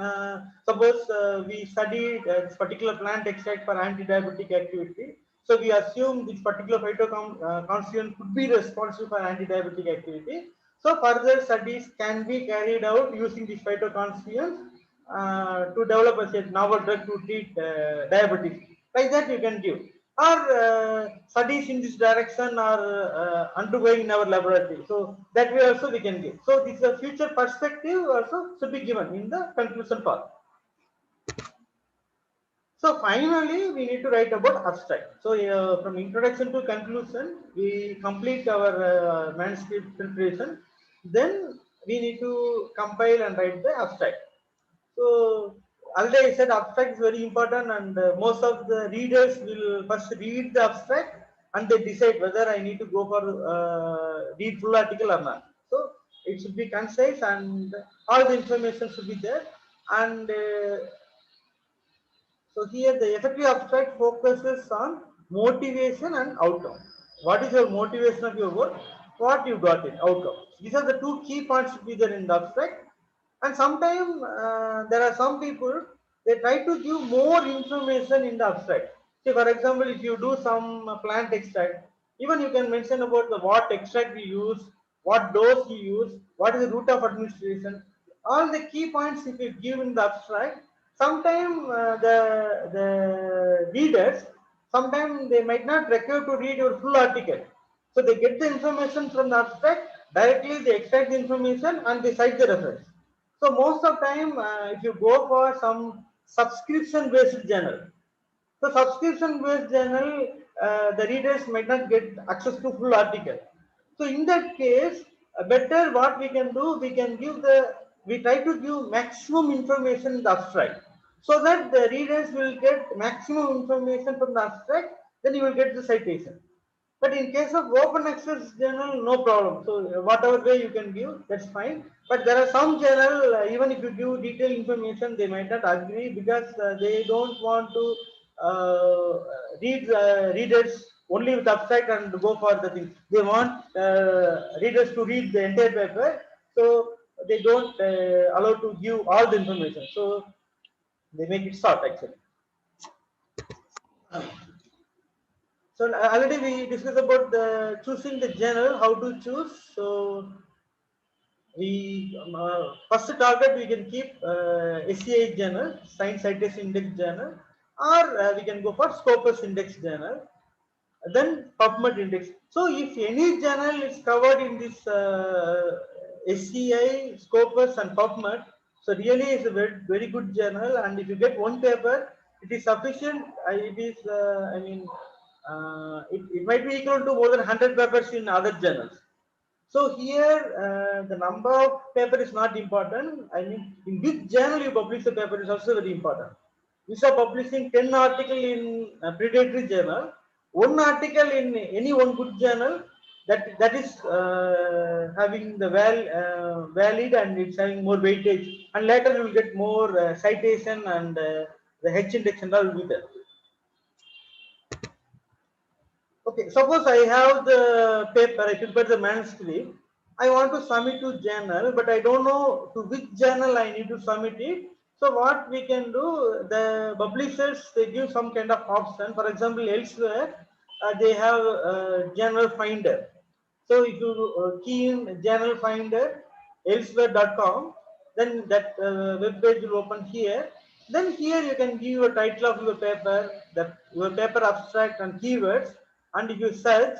[SPEAKER 5] suppose we studied this particular plant extract for anti-diabetic activity. So we assume this particular phytoconstituent could be responsible for anti-diabetic activity. So further studies can be carried out using these phytoconstituents to develop a novel drug to treat diabetes. Like that you can give. Or studies in this direction are undergoing in our laboratory. So that way also we can give. So this is a future perspective also should be given in the conclusion part. So finally, we need to write about abstract. So from introduction to conclusion, we complete our manuscript preparation. Then we need to compile and write the abstract. So already I said abstract is very important, and most of the readers will first read the abstract and they decide whether I need to go for read full article or not. So it should be concise and all the information should be there. And so here the effective abstract focuses on motivation and outcome. What is your motivation of your work? What you got in outcome. These are the two key points to be there in the abstract. And sometimes there are some people, they try to give more information in the abstract. Say for example, if you do some plant extract, even you can mention about the what extract you use, what dose you use, what is the route of administration. All the key points if you give in the abstract, sometimes the readers, sometimes they might not require to read your full article. So they get the information from the abstract, directly they extract the information and they cite the reference. So most of time, if you go for some subscription based journal, so subscription based journal, the readers might not get access to full article. So in that case, better what we can do, we try to give maximum information in the abstract, so that the readers will get maximum information from the abstract, then you will get the citation. But in case of open access journal, no problem. So whatever way you can give, that's fine. But there are some journal, even if you give detailed information, they might not agree, because they don't want to read readers only with abstract and go for the thing. They want readers to read the entire paper, so they don't allow to give all the information. So they make it short actually. So already we discussed about the choosing the journal, how to choose. So we first target we can keep SCI journal, Science Citation Index journal, or we can go for Scopus Index journal, then PubMed Index. So if any journal is covered in this SCI, Scopus and PubMed, so really it's a very good journal, and if you get one paper, it is sufficient. It is, I mean, it might be equal to more than 100 papers in other journals. So here the number of paper is not important. I mean, in which journal you publish the paper is also very important. Instead of publishing 10 articles in a predatory journal, one article in any one good journal, that is having the valid, and it's having more weightage, and later you will get more citation, and the H index and all will be there. Okay, suppose I have the paper, I prepared the manuscript. I want to submit to journal, but I don't know to which journal I need to submit it. So what we can do, the publishers, they give some kind of option. For example, elsewhere, they have journal finder. So if you key in journal finder elsewhere.com, then that web page will open here. Then here you can give a title of your paper, your paper abstract and keywords, and if you search,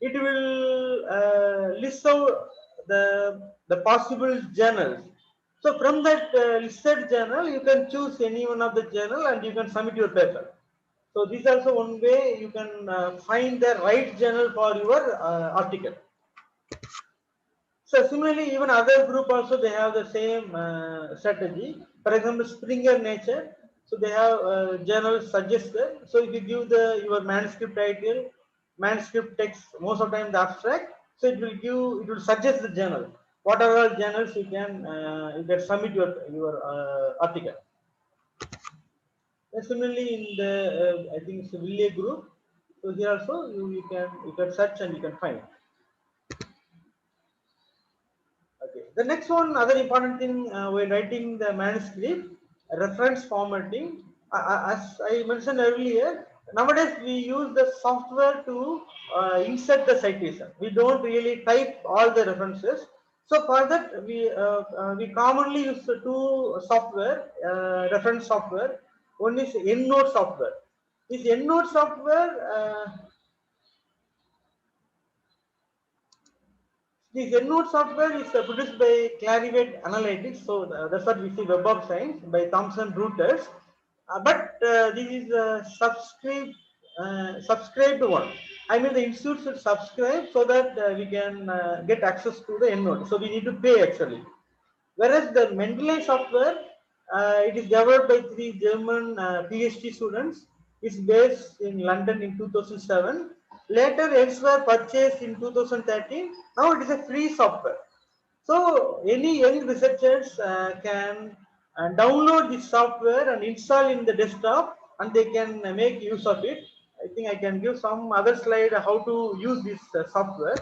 [SPEAKER 5] it will list out the possible journals. So from that listed journal, you can choose any one of the journal and you can submit your paper. So this is also one way you can find the right journal for your article. So similarly, even other group also they have the same strategy. For example, Springer Nature. So they have journals suggested. So if you give your manuscript title, manuscript text, most of the time the abstract. So it will suggest the journal. What are all journals you can submit your article. And similarly, in the I think it's a Ville group. So here also you can search and you can find. Okay. The next one, other important thing when writing the manuscript, reference formatting. As I mentioned earlier, nowadays we use the software to insert the citation. We don't really type all the references. So for that, we commonly use the two software, reference software. One is EndNote software. This EndNote software. This EndNote software is produced by Clarivate Analytics. So that's what we see Web of Science by Thomson Reuters. but this is a subscribed one. I mean, the institute should subscribe so that we can get access to the EndNote. So we need to pay actually. Whereas the Mendeley software, it is developed by three German PhD students. It's based in London in 2007. Later, elsewhere purchased in 2013. Now it is a free software. So any young researchers can download this software and install in the desktop, and they can make use of it. I think I can give some other slide how to use this software.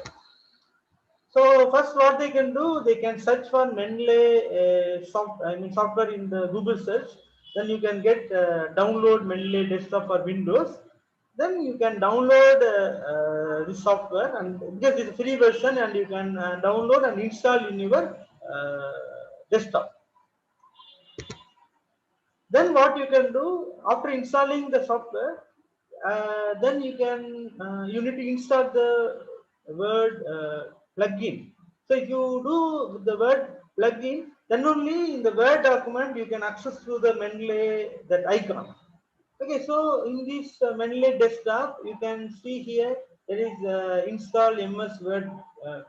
[SPEAKER 5] So first, what they can do, they can search for Mendeley software in the Google search. Then you can get download Mendeley desktop for Windows. Then you can download the software, and because it's a free version, and you can download and install in your desktop. Then what you can do after installing the software, then you need to install the Word plugin. So if you do the Word plugin, then only in the Word document you can access through the Mendeley that icon. Okay, so in this Mendeley desktop, you can see here there is install MS Word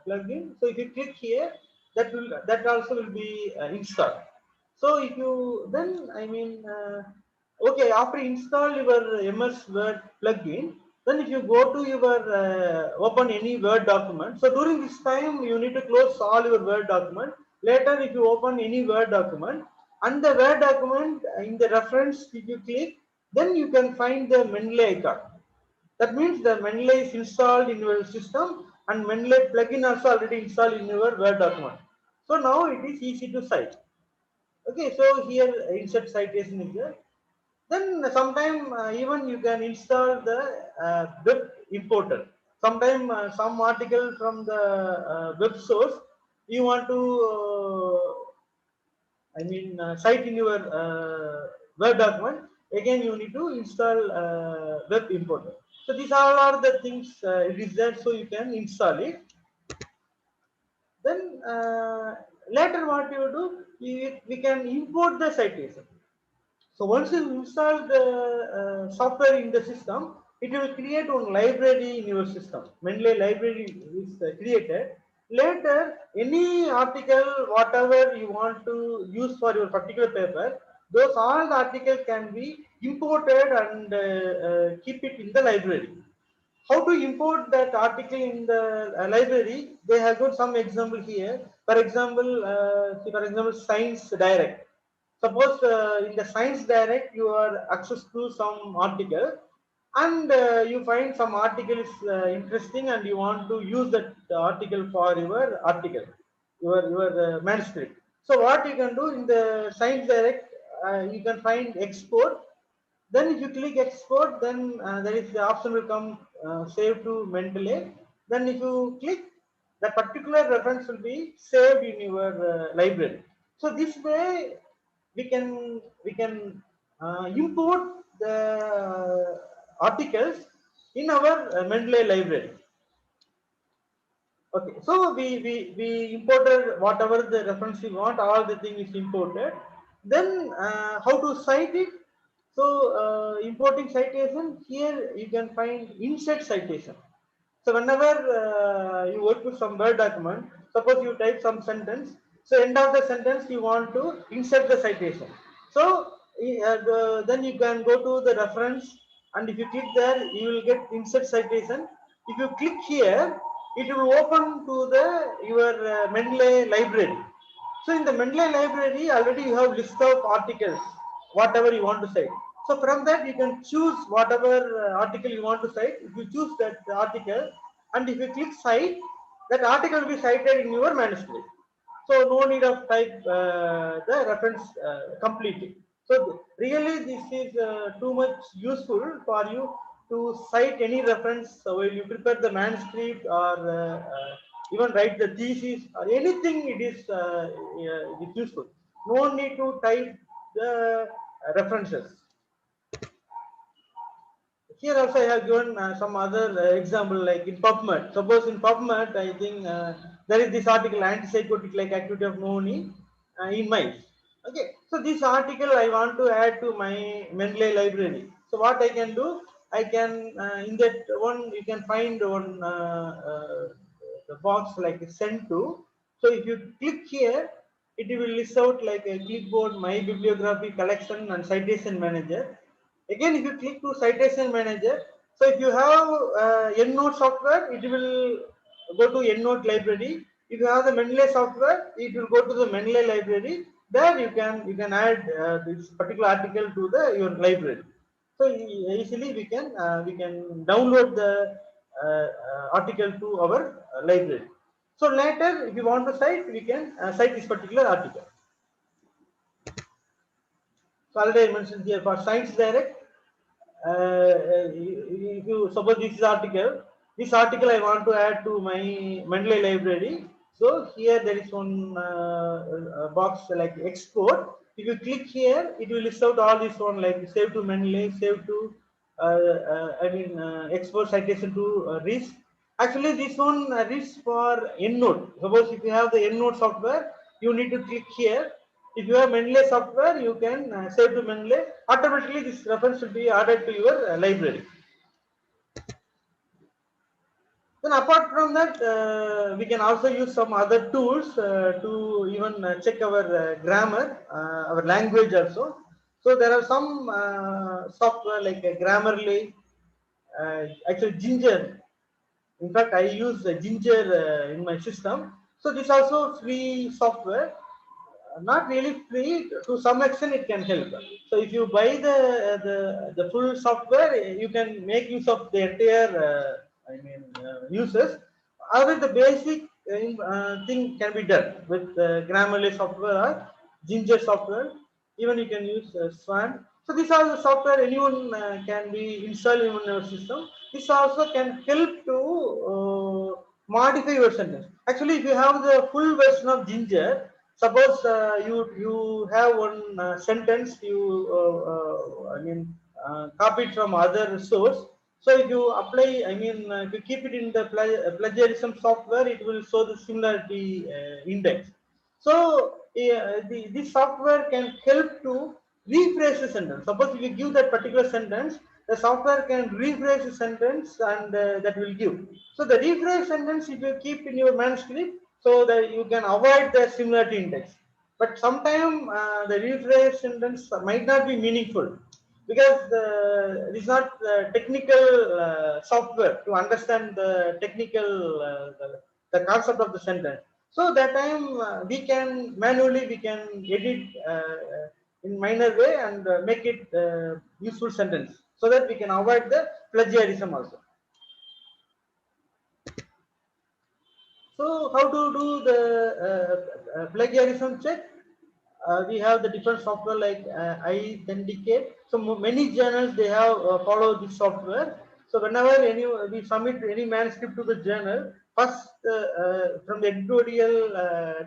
[SPEAKER 5] plugin. So if you click here, that also will be installed. So if you then okay, after install your MS Word plugin, then if you go to your open any Word document, so during this time you need to close all your Word document. Later, if you open any Word document and the Word document in the reference, if you click, then you can find the Mendeley icon. That means the Mendeley is installed in your system and Mendeley plugin also already installed in your Word document. So now it is easy to cite. Okay, so here insert citation is there. Then sometime even you can install the web importer. Sometime some article from the web source you want to cite in your Word document. Again, you need to install web importer. So these all are the things it is there, so you can install it. Then later, what you do, we can import the citation. So once you install the software in the system, it will create one library in your system. Mendeley library is created. Later, any article, whatever you want to use for your particular paper, those all the article can be imported and keep it in the library. How to import that article in the library? They have got some example here. For example, Science Direct. Suppose in the Science Direct you are access to some article, and you find some article is interesting and you want to use that article for your article, your manuscript. So what you can do in the Science Direct, you can find export. Then if you click export, then there is the option will come save to Mendeley. Then if you click, the particular reference will be saved in your library. So this way we can import the articles in our Mendeley library. Okay, so we imported whatever the reference we want, all the thing is imported. Then how to cite it? So importing citation, here you can find insert citation. So whenever you work with some Word document, suppose you type some sentence, so end of the sentence you want to insert the citation. So then you can go to the reference, and if you click there, you will get insert citation. If you click here, it will open to the your Mendeley library. So in the Mendeley library, already you have list of articles, whatever you want to cite. So from that, you can choose whatever article you want to cite. If you choose that article, and if you click cite, that article will be cited in your manuscript. So no need of type the reference completely. So really, this is too much useful for you to cite any reference while you prepare the manuscript, or even write the thesis or anything. It is useful. No need to type the references. Here also I have given some other example, like in PubMed. Suppose in PubMed, I think there is this article, antipsychotic like activity of Mahoney in mice. Okay, so this article I want to add to my Mendeley library. So what I can do, I can in that one you can find one the box like send to. So if you click here, it will list out like a clipboard, my bibliography collection and citation manager. Again, if you click to citation manager, so if you have EndNote software, it will go to EndNote library. If you have the Mendeley software, it will go to the Mendeley library. There you can add this particular article to the your library. So easily we can download the article to our library. So later, if you want to cite, we can cite this particular article. So already I mentioned here for Science Direct. If you suppose this article I want to add to my Mendeley library. So here there is one box like export. If you click here, it will list out all this one like save to Mendeley, save to export citation to RIS. Actually, this one RIS for EndNote. Suppose if you have the EndNote software, you need to click here. If you have Mendeley software, you can save to Mendeley. Automatically, this reference will be added to your library. Then apart from that, we can also use some other tools to even check our grammar, our language also. So there are some software like Grammarly, actually Ginger. In fact, I use Ginger in my system. So this also free software. Not really free. To some extent, it can help. So if you buy the full software, you can make use of the entire uses. However, the basic thing can be done with Grammarly software or Ginger software. Even you can use Swan. So these are the software anyone can be installed in your system. This also can help to modify your sentence. Actually, if you have the full version of Ginger, suppose you have one sentence you copied from other source. So if you apply, if you keep it in the plagiarism software, it will show the similarity index. So this software can help to rephrase the sentence. Suppose if you give that particular sentence, the software can rephrase the sentence and that will give. So the rephrase sentence, if you keep in your manuscript, so that you can avoid the similarity index. But sometimes the rephrase sentence might not be meaningful because it is not technical software to understand the technical the concept of the sentence. So that time we can edit in minor way and make it useful sentence so that we can avoid the plagiarism also. So how to do the plagiarism check? We have the different software like iThenticate. So many journals they have follow this software. So whenever we submit any manuscript to the journal, first from the editorial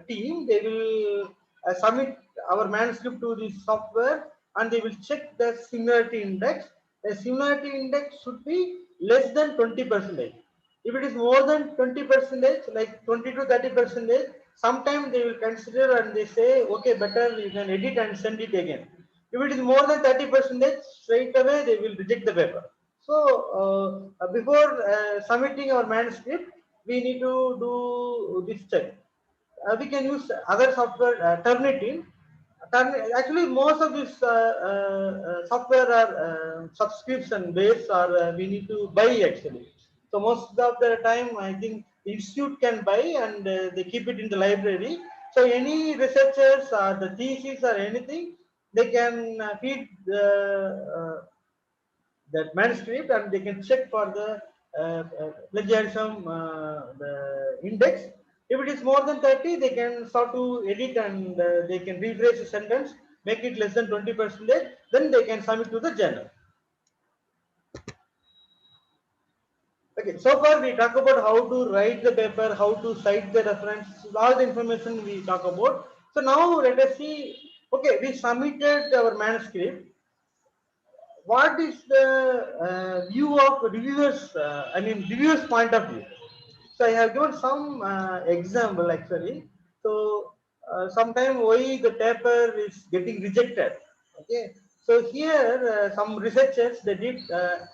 [SPEAKER 5] team they will submit our manuscript to this software and they will check the similarity index. The similarity index should be less than 20%. If it is more than 20%, like 20 to 30%, sometimes they will consider and they say, okay, better you can edit and send it again. If it is more than 30%, straight away they will reject the paper. So before submitting our manuscript, we need to do this check. We can use other software, Turnitin. Actually, most of this software are subscription based, or we need to buy actually. So most of the time, I think the institute can buy and they keep it in the library. So any researchers or the thesis or anything, they can feed that manuscript and they can check for the plagiarism the index. If it is more than 30, they can start to edit and they can rephrase the sentence, make it less than 20%, then they can submit to the journal. Okay, so far we talk about how to write the paper, how to cite the reference, all the information we talk about. So now let us see, okay, we submitted our manuscript. What is the view of reviewers, reviewers point of view? So I have given some example actually. So sometime why the paper is getting rejected. Okay, so here some researchers they did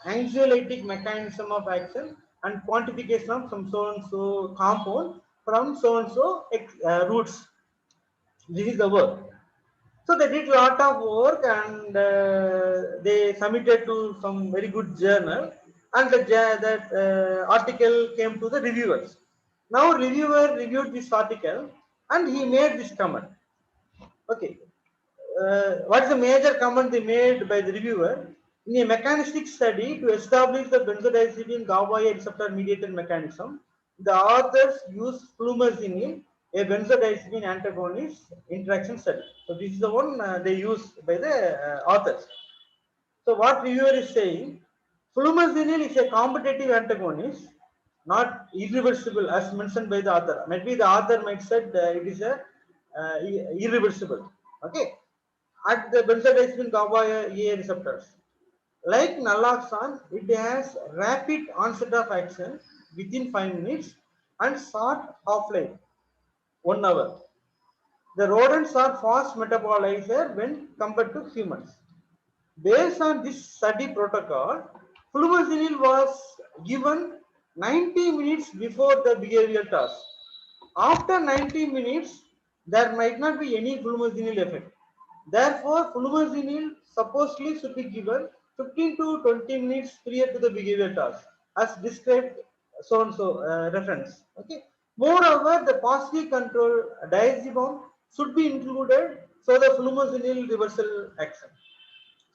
[SPEAKER 5] anxiolytic mechanism of action and quantification of some so and so compound from so and so roots. This is the work. So they did a lot of work and they submitted to some very good journal, and that article came to the reviewers. Now reviewer reviewed this article and he made this comment. Okay, what is the major comment they made by the reviewer? In a mechanistic study to establish the benzodiazepine GABA receptor mediated mechanism, the authors used flumazenil, a benzodiazepine antagonist interaction study. So this is the one they used by the authors. So what reviewer is saying, flumazenil is a competitive antagonist, not irreversible as mentioned by the author. Maybe the author might said it is a irreversible. Okay, at the benzodiazepine GABA A receptors. Like naloxone, it has rapid onset of action within 5 minutes and short half-life, 1 hour. The rodents are fast metabolizer when compared to humans. Based on this study protocol, flumazenil was given 90 minutes before the behavioral task. After 90 minutes, there might not be any flumazenil effect. Therefore, flumazenil supposedly should be given 15 to 20 minutes prior to the behavioral task, as described so and so reference. Okay. Moreover, the partially controlled diazepam should be included so the flumazenil reversal action.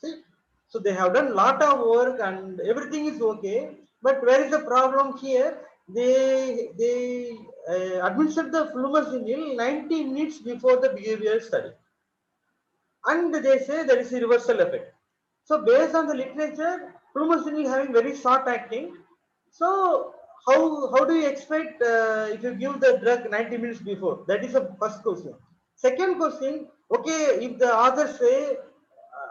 [SPEAKER 5] See, so they have done lot of work and everything is okay. But where is the problem here? They administered the flumazenil 90 minutes before the behavioral study, and they say there is a reversal effect. So based on the literature, flumazenil having very short acting. So how do you expect if you give the drug 90 minutes before? That is the first question. Second question, okay, if the authors say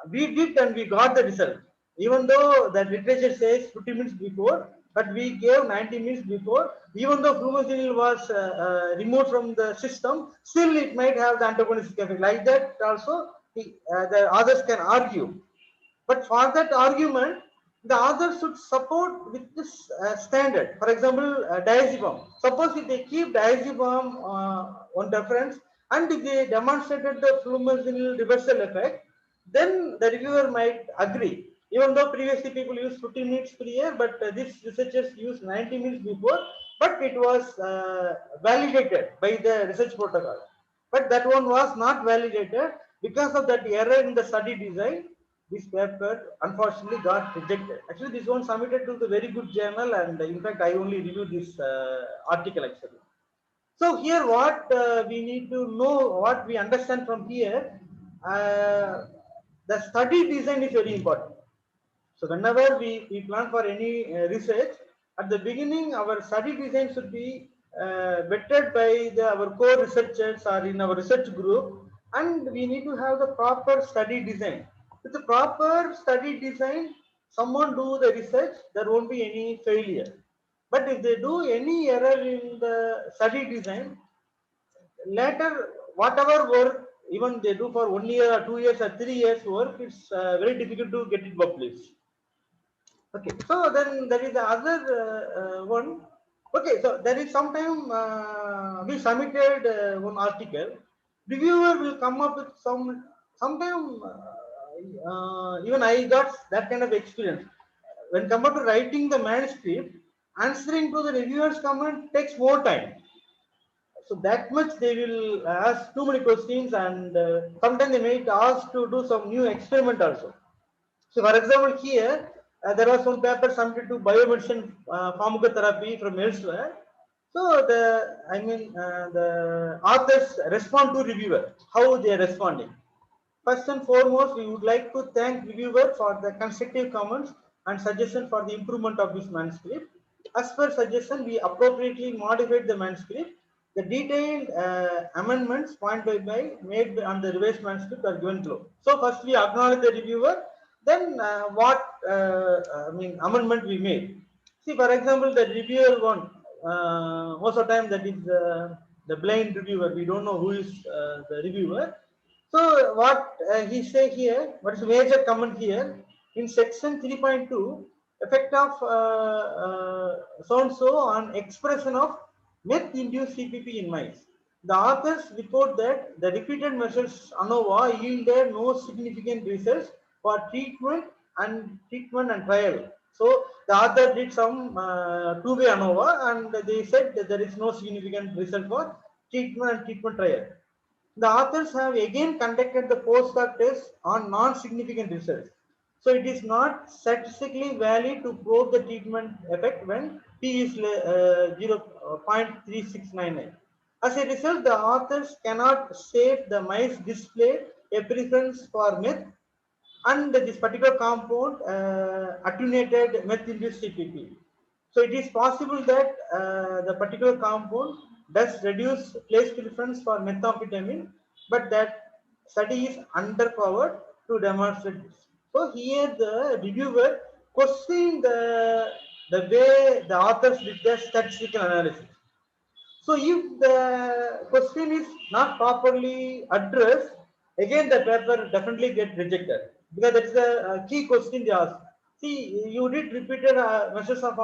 [SPEAKER 5] we did and we got the result, even though the literature says 50 minutes before, but we gave 90 minutes before, even though flumazenil was removed from the system, still it might have the antagonistic effect. Like that also, the others can argue. But for that argument, the author should support with this standard. For example, diazepam. Suppose if they keep diazepam on reference and if they demonstrated the flumazenil reversal effect, then the reviewer might agree. Even though previously people used 15 minutes per year, but these researchers used 90 minutes before, but it was validated by the research protocol. But that one was not validated because of that error in the study design. This paper unfortunately got rejected. Actually, this one submitted to the very good journal, and in fact, I only reviewed this article actually. So here, what we need to know, what we understand from here, the study design is very important. So whenever we plan for any research, at the beginning, our study design should be vetted by our core researchers or in our research group, and we need to have the proper study design. With the proper study design, someone do the research, there won't be any failure. But if they do any error in the study design, later whatever work even they do for 1 year or 2 years or 3 years work, it's very difficult to get it published. Okay, so then there is the other one. Okay, so there is sometime we submitted one article. Reviewer will come up with sometime even I got that kind of experience. When compared to writing the manuscript, answering to the reviewer's comment takes more time. So that much they will ask too many questions, and sometimes they may ask to do some new experiment also. So for example, here there was one paper submitted to biomedicine pharmacotherapy from elsewhere. So the authors respond to reviewer, how they are responding. First and foremost, we would like to thank reviewer for the constructive comments and suggestion for the improvement of this manuscript. As per suggestion, we appropriately modified the manuscript. The detailed amendments point by point made on the revised manuscript are given below. So first we acknowledge the reviewer, then amendment we made. See, for example, the reviewer one, most of the time that is the blind reviewer. We don't know who is the reviewer. So what he say here, what is the major comment here in section 3.2, effect of so and so on expression of meth-induced CPP in mice. The authors report that the repeated measures ANOVA yielded no significant results for treatment and trial. So the author did some two-way ANOVA and they said that there is no significant result for treatment and treatment trial. The authors have again conducted the post-hoc test on non-significant results. So it is not statistically valid to prove the treatment effect when P is 0.3699. As a result, the authors cannot state the mice displayed a preference for meth and this particular compound attenuated meth-induced CPP. So it is possible that the particular compound does reduce place preference for methamphetamine, but that study is underpowered to demonstrate this. So here the reviewer questioning the way the authors did their statistical analysis. So if the question is not properly addressed, again the paper definitely get rejected because that is the key question they ask. See, you did repeated measures of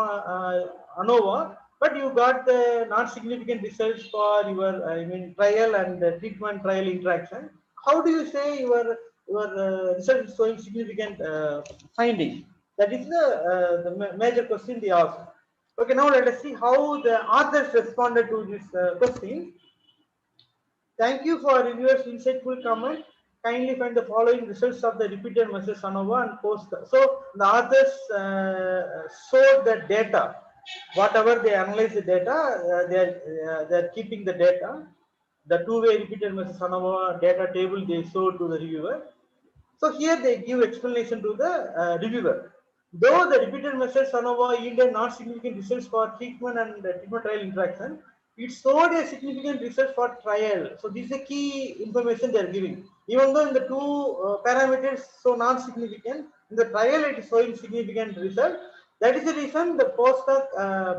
[SPEAKER 5] ANOVA, but you got the non-significant results for your, I mean, trial and treatment trial interaction. How do you say your result is showing significant finding? That is the major question they ask. Okay, now let us see how the authors responded to this question. Thank you for reviewers' insightful comment. Kindly find the following results of the repeated measures ANOVA and post. So the authors showed the data. Whatever they analyze the data, they are keeping the data. The two-way repeated measures ANOVA data table they showed to the reviewer. So here they give explanation to the reviewer. Though the repeated measures ANOVA yielded not significant results for treatment and treatment trial interaction, it showed a significant result for trial. So this is a key information they are giving. Even though in the two parameters so non-significant, in the trial it is showing significant result. That is the reason the post-hoc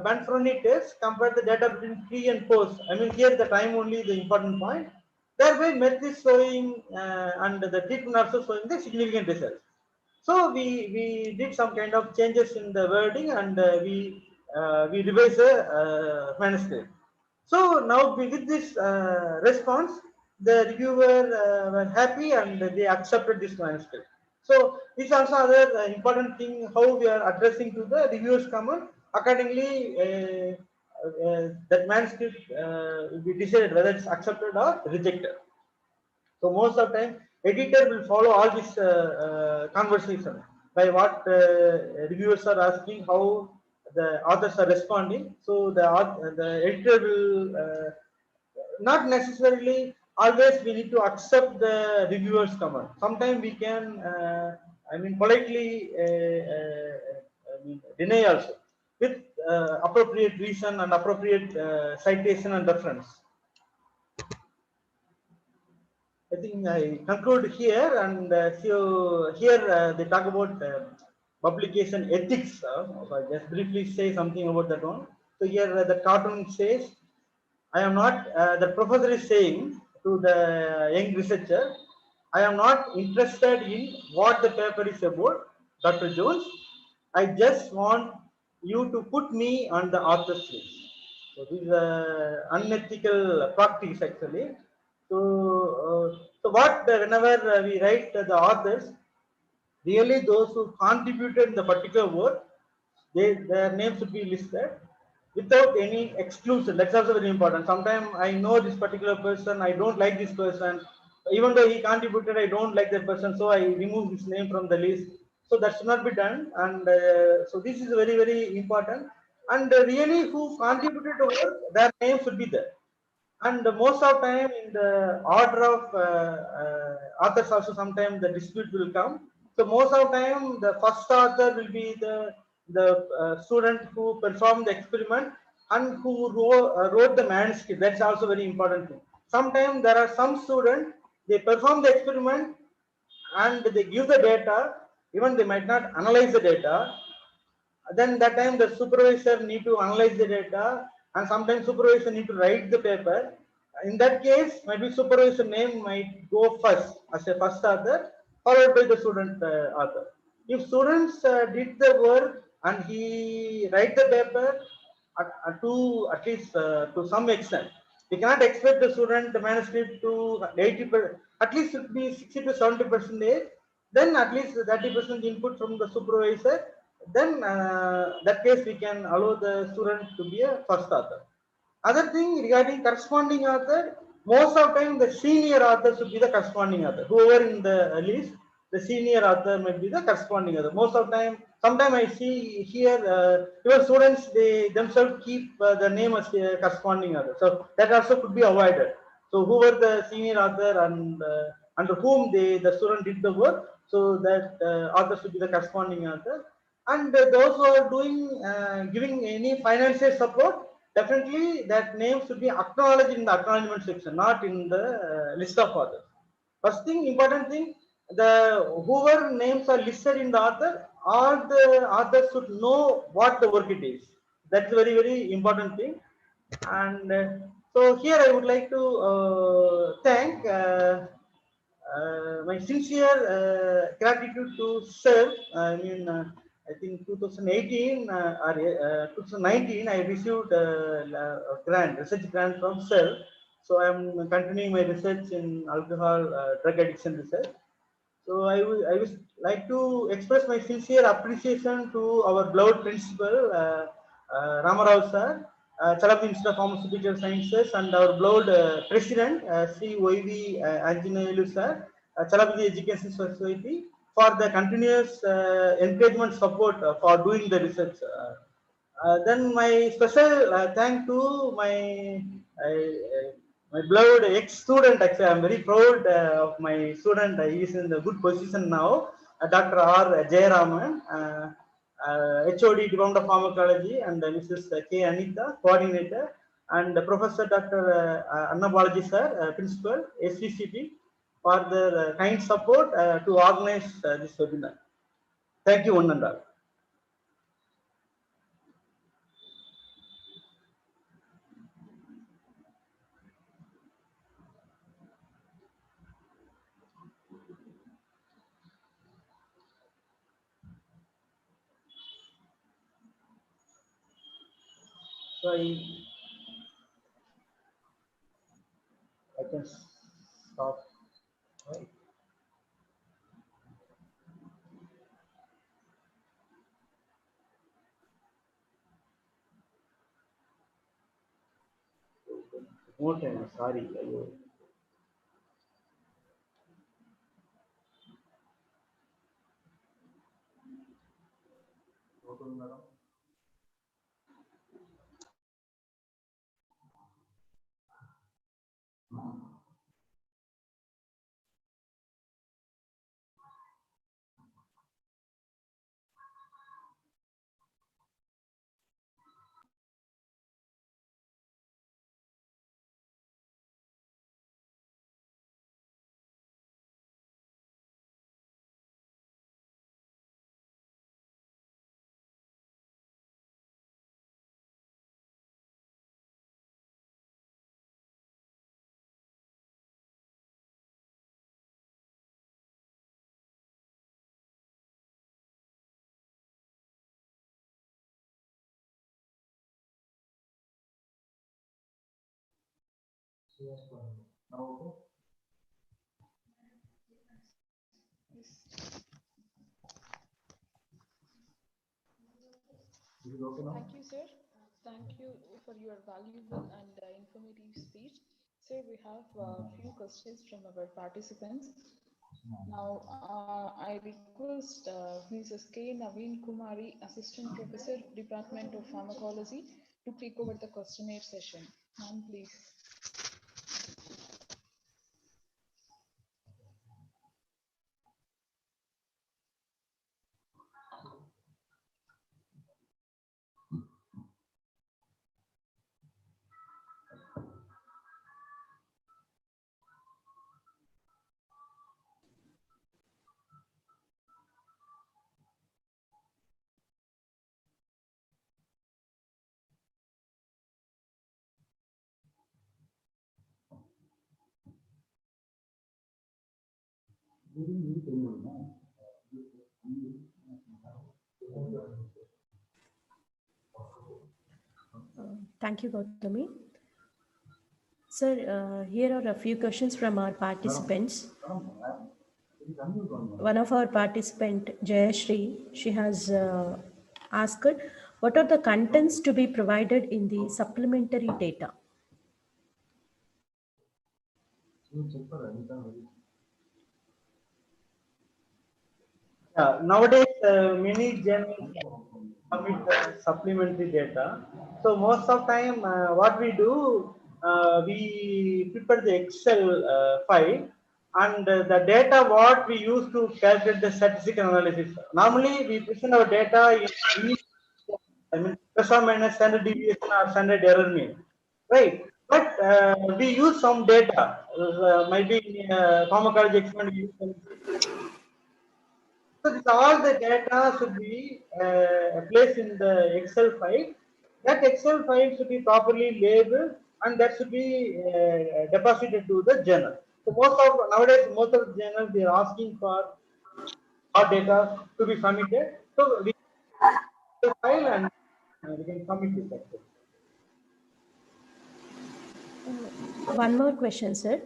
[SPEAKER 5] Banfroni test compared the data between pre and post. I mean here the time only is the important point. Thereby meth is showing and the treatment also showing the significant results. So we did some kind of changes in the wording and we revised the manuscript. So now with this response, the reviewer were happy and they accepted this manuscript. So this is also other important thing how we are addressing to the reviewers comment. Accordingly, that manuscript will be decided whether it's accepted or rejected. So most of the time, editor will follow all this conversation by what reviewers are asking, how the authors are responding. So the editor will not necessarily always we need to accept the reviewers' comment. Sometimes we can, I mean, politely deny also with appropriate reason and appropriate citation and reference. I think I conclude here, and so here they talk about publication ethics. So I just briefly say something about that one. So here the cartoon says, I am not, the professor is saying to the young researcher, I am not interested in what the paper is about, Dr. Jones. I just want you to put me on the author's list. So this is unethical practice actually. So what whenever we write the authors, really those who contributed in the particular work, their names should be listed without any exclusion. That's also very important. Sometimes I know this particular person, I don't like this person, even though he contributed, I don't like that person, so I remove his name from the list. So that should not be done, and so this is very important. And really who contributed to work, their name should be there. And most of time in the order of authors also sometimes the dispute will come. So most of time the first author will be the student who performed the experiment and who wrote the manuscript. That's also very important thing. Sometimes there are some students, they perform the experiment and they give the data, even they might not analyze the data. Then that time the supervisor need to analyze the data, and sometimes supervisor need to write the paper. In that case, might be supervisor name might go first as a first author, followed by the student author. If students did the work and he write the paper to at least to some extent, we cannot expect the student manuscript to 80%, at least it be 60 to 70%. Then at least 30% input from the supervisor. Then that case we can allow the student to be a first author. Other thing regarding corresponding author, most of the time the senior author should be the corresponding author. Whoever in the list, the senior author might be the corresponding author. Most of the time, sometimes I see here your students they themselves keep the name as corresponding author. So that also could be avoided. So whoever the senior author and under whom the student did the work, so that author should be the corresponding author. And those who are doing giving any financial support, definitely that name should be acknowledged in the acknowledgement section, not in the list of authors. First thing, important thing, the whoever names are listed in the author, all the authors should know what the work it is. That's very, very important thing. And so here I would like to thank my sincere gratitude to sir. I mean, I think 2018 or 2019, I received a grant, research grant from sir. So I'm continuing my research in alcohol drug addiction research. So I would like to express my sincere appreciation to our beloved principal, Ramarao sir, Chalabdi Institute of Pharmaceutical Sciences, and our beloved president, Sri Y.V. Anjaneyulu sir, Chalabdi Education Society, for the continuous encouragement support for doing the research. Then my special thank to my beloved ex-student. Actually, I'm very proud of my student. He is in a good position now. Dr. R. Jayaraman, HOD Department of Pharmacology, and Mrs. K. Anita, coordinator, and Professor Dr. Anna Balaji sir, principal, SVCP, for their kind support to organize this webinar. Thank you, one and all. So I can stop. Right. More time, sorry.
[SPEAKER 3] Thank you, sir. Thank you for your valuable and informative speech. Sir, we have a few questions from our participants. Now, I request Mrs. K. Naveen Kumari, Assistant Professor, Department of Pharmacology, to take over the questionnaire session. Ma'am, please.
[SPEAKER 6] Thank you, Gautami. Sir, here are a few questions from our participants. One of our participant, Jayashri, she has asked, what are the contents to be provided in the supplementary data?
[SPEAKER 5] Yeah, nowadays many journals submit supplementary data. So most of time, what we do, we prepare the Excel file, and the data what we use to calculate the statistical analysis. Normally, we present our data in I mean plus or minus standard deviation or standard error mean, right? But we use some data, maybe in pharmacology experiment. We use some. So this, all the data should be placed in the Excel file. That Excel file should be properly labeled, and that should be deposited to the journal. So most of the journals, they are asking for our data to be submitted. So we file and we can submit this actually.
[SPEAKER 6] One more question, sir.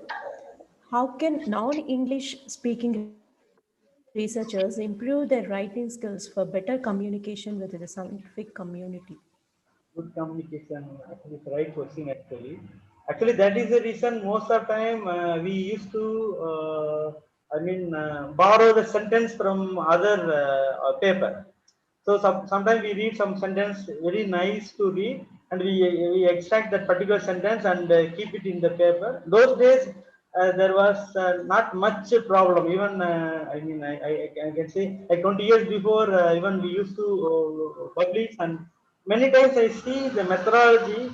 [SPEAKER 6] How can non-English speaking researchers improve their writing skills for better communication with the scientific community?
[SPEAKER 5] Good communication, actually, it's the right question actually that is the reason most of the time we used to borrow the sentence from other paper. So sometimes we read some sentence very nice to read, and we extract that particular sentence and keep it in the paper. Those days there was not much problem. Even I can say like 20 years before, even we used to publish, and many times I see the methodology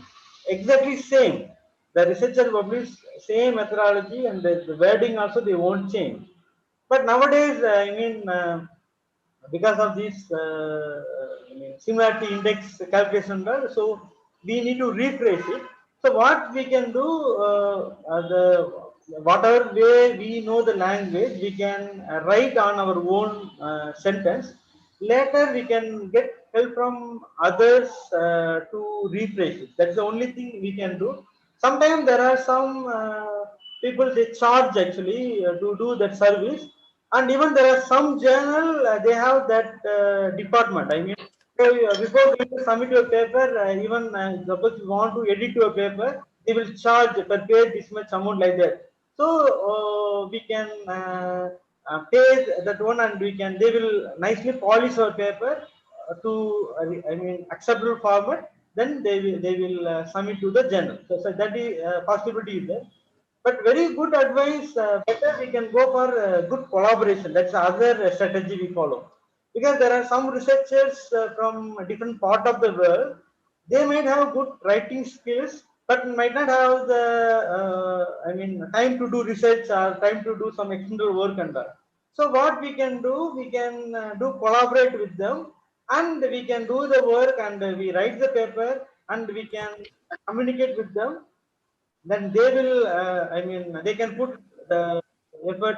[SPEAKER 5] exactly same. The researcher publish same methodology, and the wording also they won't change. But nowadays, because of this similarity index calculation, so we need to rephrase it. So what we can do, the whatever way we know the language, we can write on our own sentence. Later we can get help from others to rephrase it. That's the only thing we can do. Sometimes there are some people, they charge actually to do that service, and even there are some journal they have that department. I mean, so before going to submit your paper, even suppose you want to edit your paper, they will charge per page this much amount like that. So we can pay that one, and we can, they will nicely polish our paper to acceptable format. Then they will submit to the journal. So that is possibility is there. But very good advice, better we can go for good collaboration. That's the other strategy we follow. Because there are some researchers from a different part of the world, they might have good writing skills, but might not have the time to do research or time to do some external work and all. So what we can do, we can do collaborate with them, and we can do the work, and we write the paper, and we can communicate with them. Then they will they can put the effort,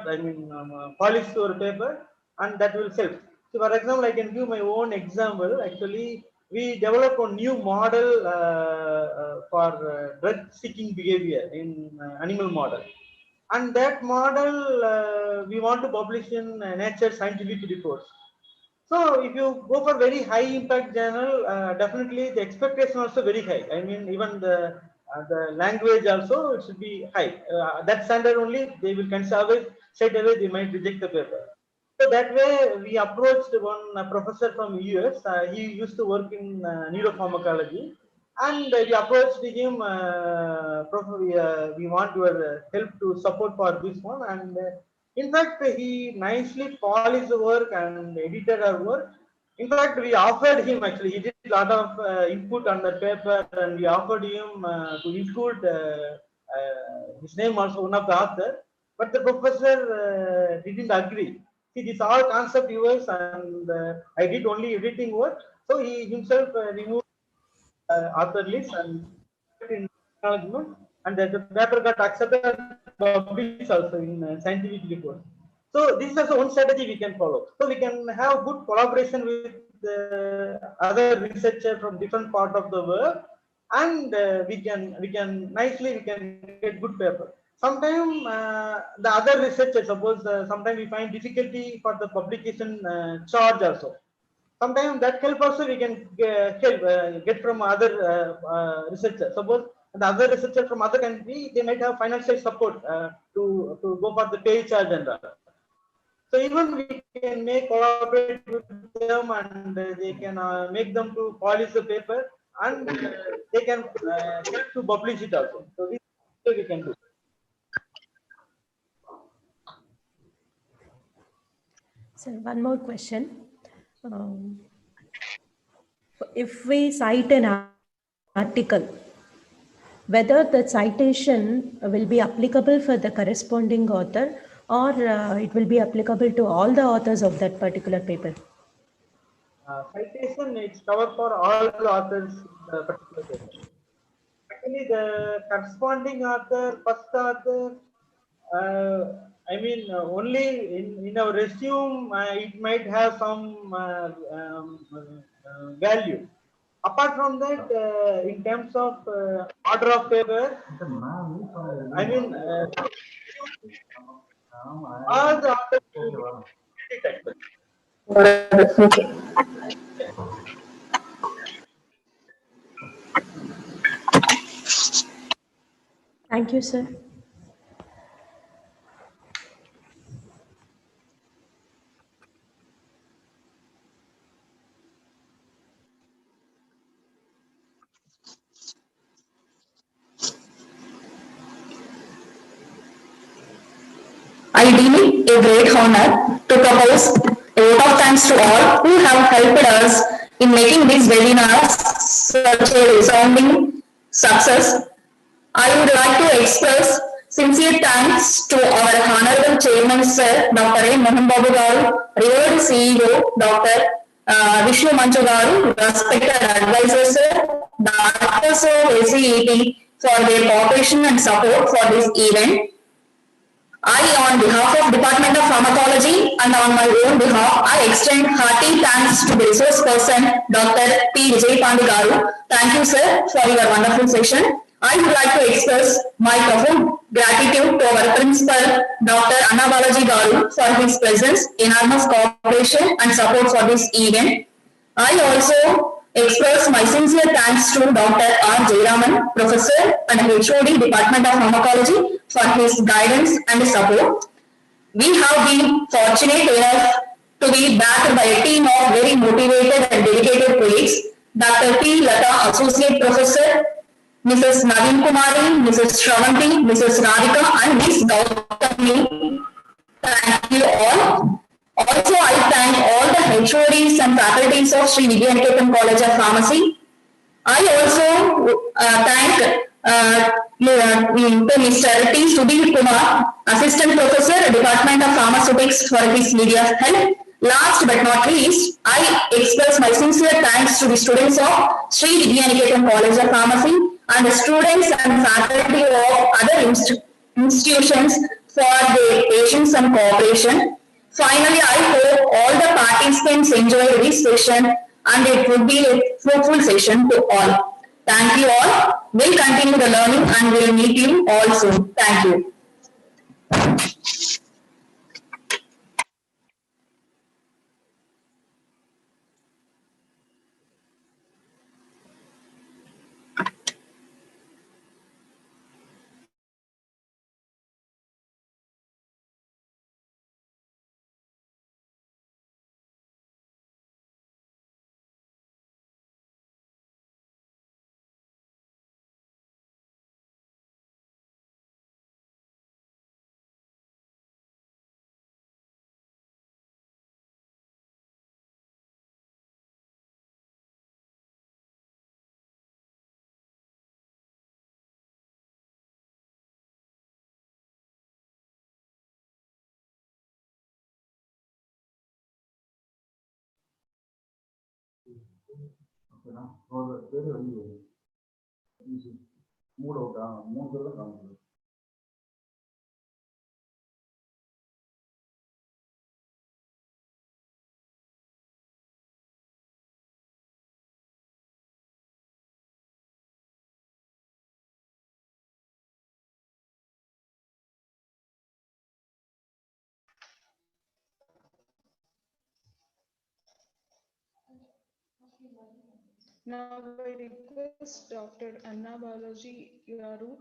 [SPEAKER 5] polish your paper, and that will help. So for example, I can give my own example. Actually, we develop a new model for drug seeking behavior in animal model, and that model we want to publish in Nature Scientific Reports. So if you go for very high impact journal, definitely the expectation also very high. I mean, even the language also, it should be high. That standard only they will consider, straight away they might reject the paper. So that way we approached one professor from US. He used to work in neuropharmacology, and we approached him. Prof, we want your help to support for this one, and in fact, he nicely polished the work and edited our work. In fact, we offered him, actually, he did a lot of input on the paper, and we offered him to include his name also, one of the author. But the professor didn't agree. See, this all concept yours, and I did only editing work. So he himself removed author list and in acknowledgement, and the paper got accepted and published also in scientific report. So this is also one strategy we can follow. So we can have good collaboration with other researchers from different part of the world, and we can get good paper. Sometimes the other researchers, suppose sometimes we find difficulty for the publication charge also. Sometimes that help also we can get from other researchers. Suppose the other researcher from other country, they might have financial support to go for the pay charge and all. So even we can make collaborate with them, and they can make them to polish the paper, and they can help to publish it also. So this we can do.
[SPEAKER 6] So one more question. Um, if we cite an article, whether the citation will be applicable for the corresponding author, or it will be applicable to all the authors of that particular paper.
[SPEAKER 5] Citation is covered for all the authors in the particular paper. Actually, the corresponding author, first author, only in our resume, it might have some value. Apart from that, in terms of order of paper, I mean, all the authors will be treated.
[SPEAKER 7] Okay.
[SPEAKER 6] Thank you, sir.
[SPEAKER 7] I deem it a great honor to propose a vote of thanks to all who have helped us in making these webinars such a resounding success. I would like to express sincere thanks to our Honorable Chairman Sir Dr. A. Mohan Babu Garu, revered CEO Dr. Vishnu Manchu Garu, respected advisor Sir, Doctors of SCET for their cooperation and support for this event. I, on behalf of Department of Pharmacology and on my own behalf, I extend hearty thanks to the resource person, Dr. P. Vijay Pandi Garu. Thank you, sir, for your wonderful session. I would like to express my profound gratitude to our principal, Dr. Anna Balaji Garu, for his presence, enormous cooperation and support for this event. I also express my sincere thanks to Dr. R. Jayaraman, Professor and HOD, Department of Pharmacology, for his guidance and support. We have been fortunate enough to be backed by a team of very motivated and dedicated colleagues. Dr. P. Lata, Associate Professor, Mrs. Naveen Kumari, Mrs. Shravanti, Mrs. Radhika, and Ms. Gautami. Thank you all. Also, I thank all the HODs and faculties of Sri Vidyaniketan College of Pharmacy. I also thank Mr. T. Sudhir Kumar, Assistant Professor, Department of Pharmaceutics, for his media help. Last but not least, I express my sincere thanks to the students of Sri Vidyaniketan College of Pharmacy and the students and faculty of other institutions for their patience and cooperation. Finally, I hope all the participants enjoyed this session and it would be a fruitful session to all. Thank you all. We'll continue the learning and we'll meet you all soon. Thank you.
[SPEAKER 1] ஓகேண்ணா ஒரு பேர் வந்து mood அவுட்டா 3 பேர் தான் காமிக்குது.
[SPEAKER 3] Now I request Dr. Anna Balaji Yaru,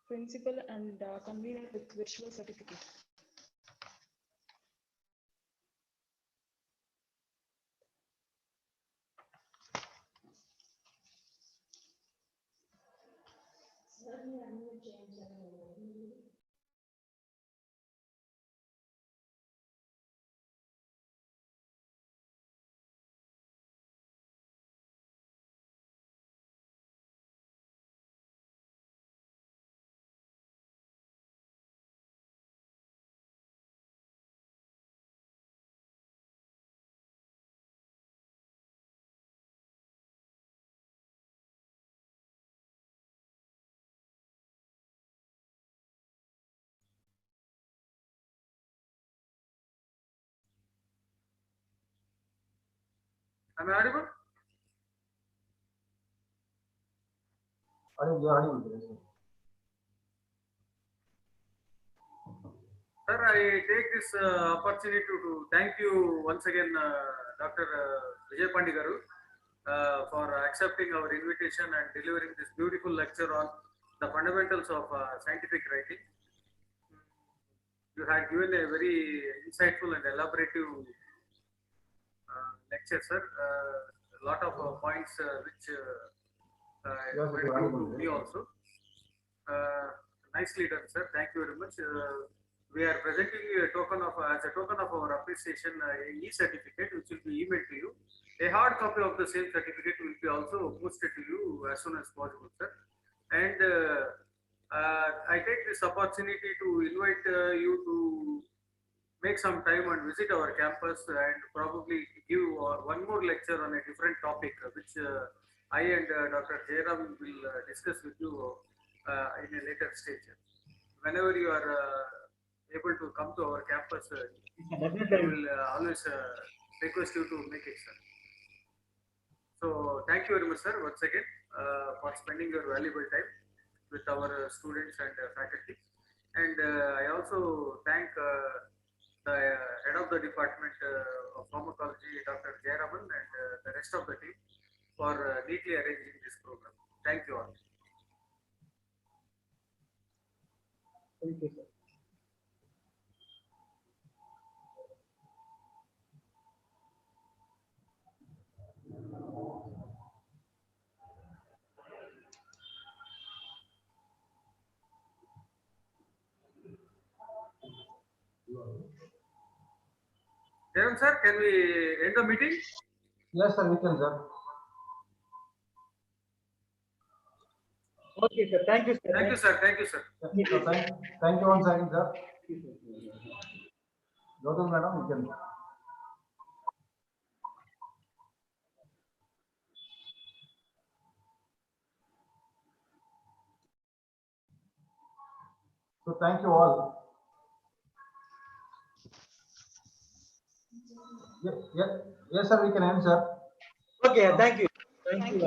[SPEAKER 3] Principal and Convener with Virtual Certificate.
[SPEAKER 2] Am I audible?
[SPEAKER 1] Audible.
[SPEAKER 2] Sir, I take this opportunity to thank you once again, Dr. Vijay Pandi Garu, for accepting our invitation and delivering this beautiful lecture on the fundamentals of scientific writing. You had given a very insightful and elaborative lecture, sir. A lot of points which were new to me also. Nicely done, sir. Thank you very much. We are presenting you a token of as a token of our appreciation, e-certificate, which will be emailed to you. A hard copy of the same certificate will be also posted to you as soon as possible, sir. And I take this opportunity to invite you to make some time and visit our campus and probably give one more lecture on a different topic, which I and Dr. Jairam will discuss with you in a later stage. Whenever you are able to come to our campus, we will always request you to make it, sir. So thank you very much, sir, once again for spending your valuable time with our students and faculty. And I also thank the head of the department of pharmacology, Dr. Jayaraman, and the rest of the team for neatly arranging this program. Thank you all.
[SPEAKER 5] Thank you, sir.
[SPEAKER 2] Jairam sir, can we end the meeting?
[SPEAKER 1] Yes, sir, we can, sir.
[SPEAKER 5] Okay, sir. Thank you, sir.
[SPEAKER 2] Thank you, sir. Thank you, sir.
[SPEAKER 1] Thank you once again, sir. Gautam madam, you can. So thank you all. Yes, sir, we can end, sir.
[SPEAKER 5] Okay, thank you.
[SPEAKER 3] Thank you.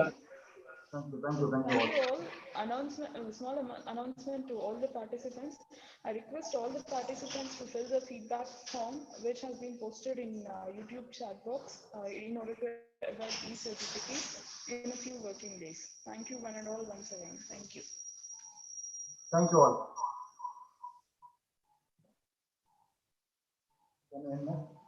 [SPEAKER 1] Thank you all.
[SPEAKER 3] Thank you all. Announcement to all the participants. I request all the participants to fill the feedback form, which has been posted in YouTube chat box in order to evaluate e-certificate in a few working days. Thank you one and all once again. Thank you.
[SPEAKER 1] Thank you all. Can I end now?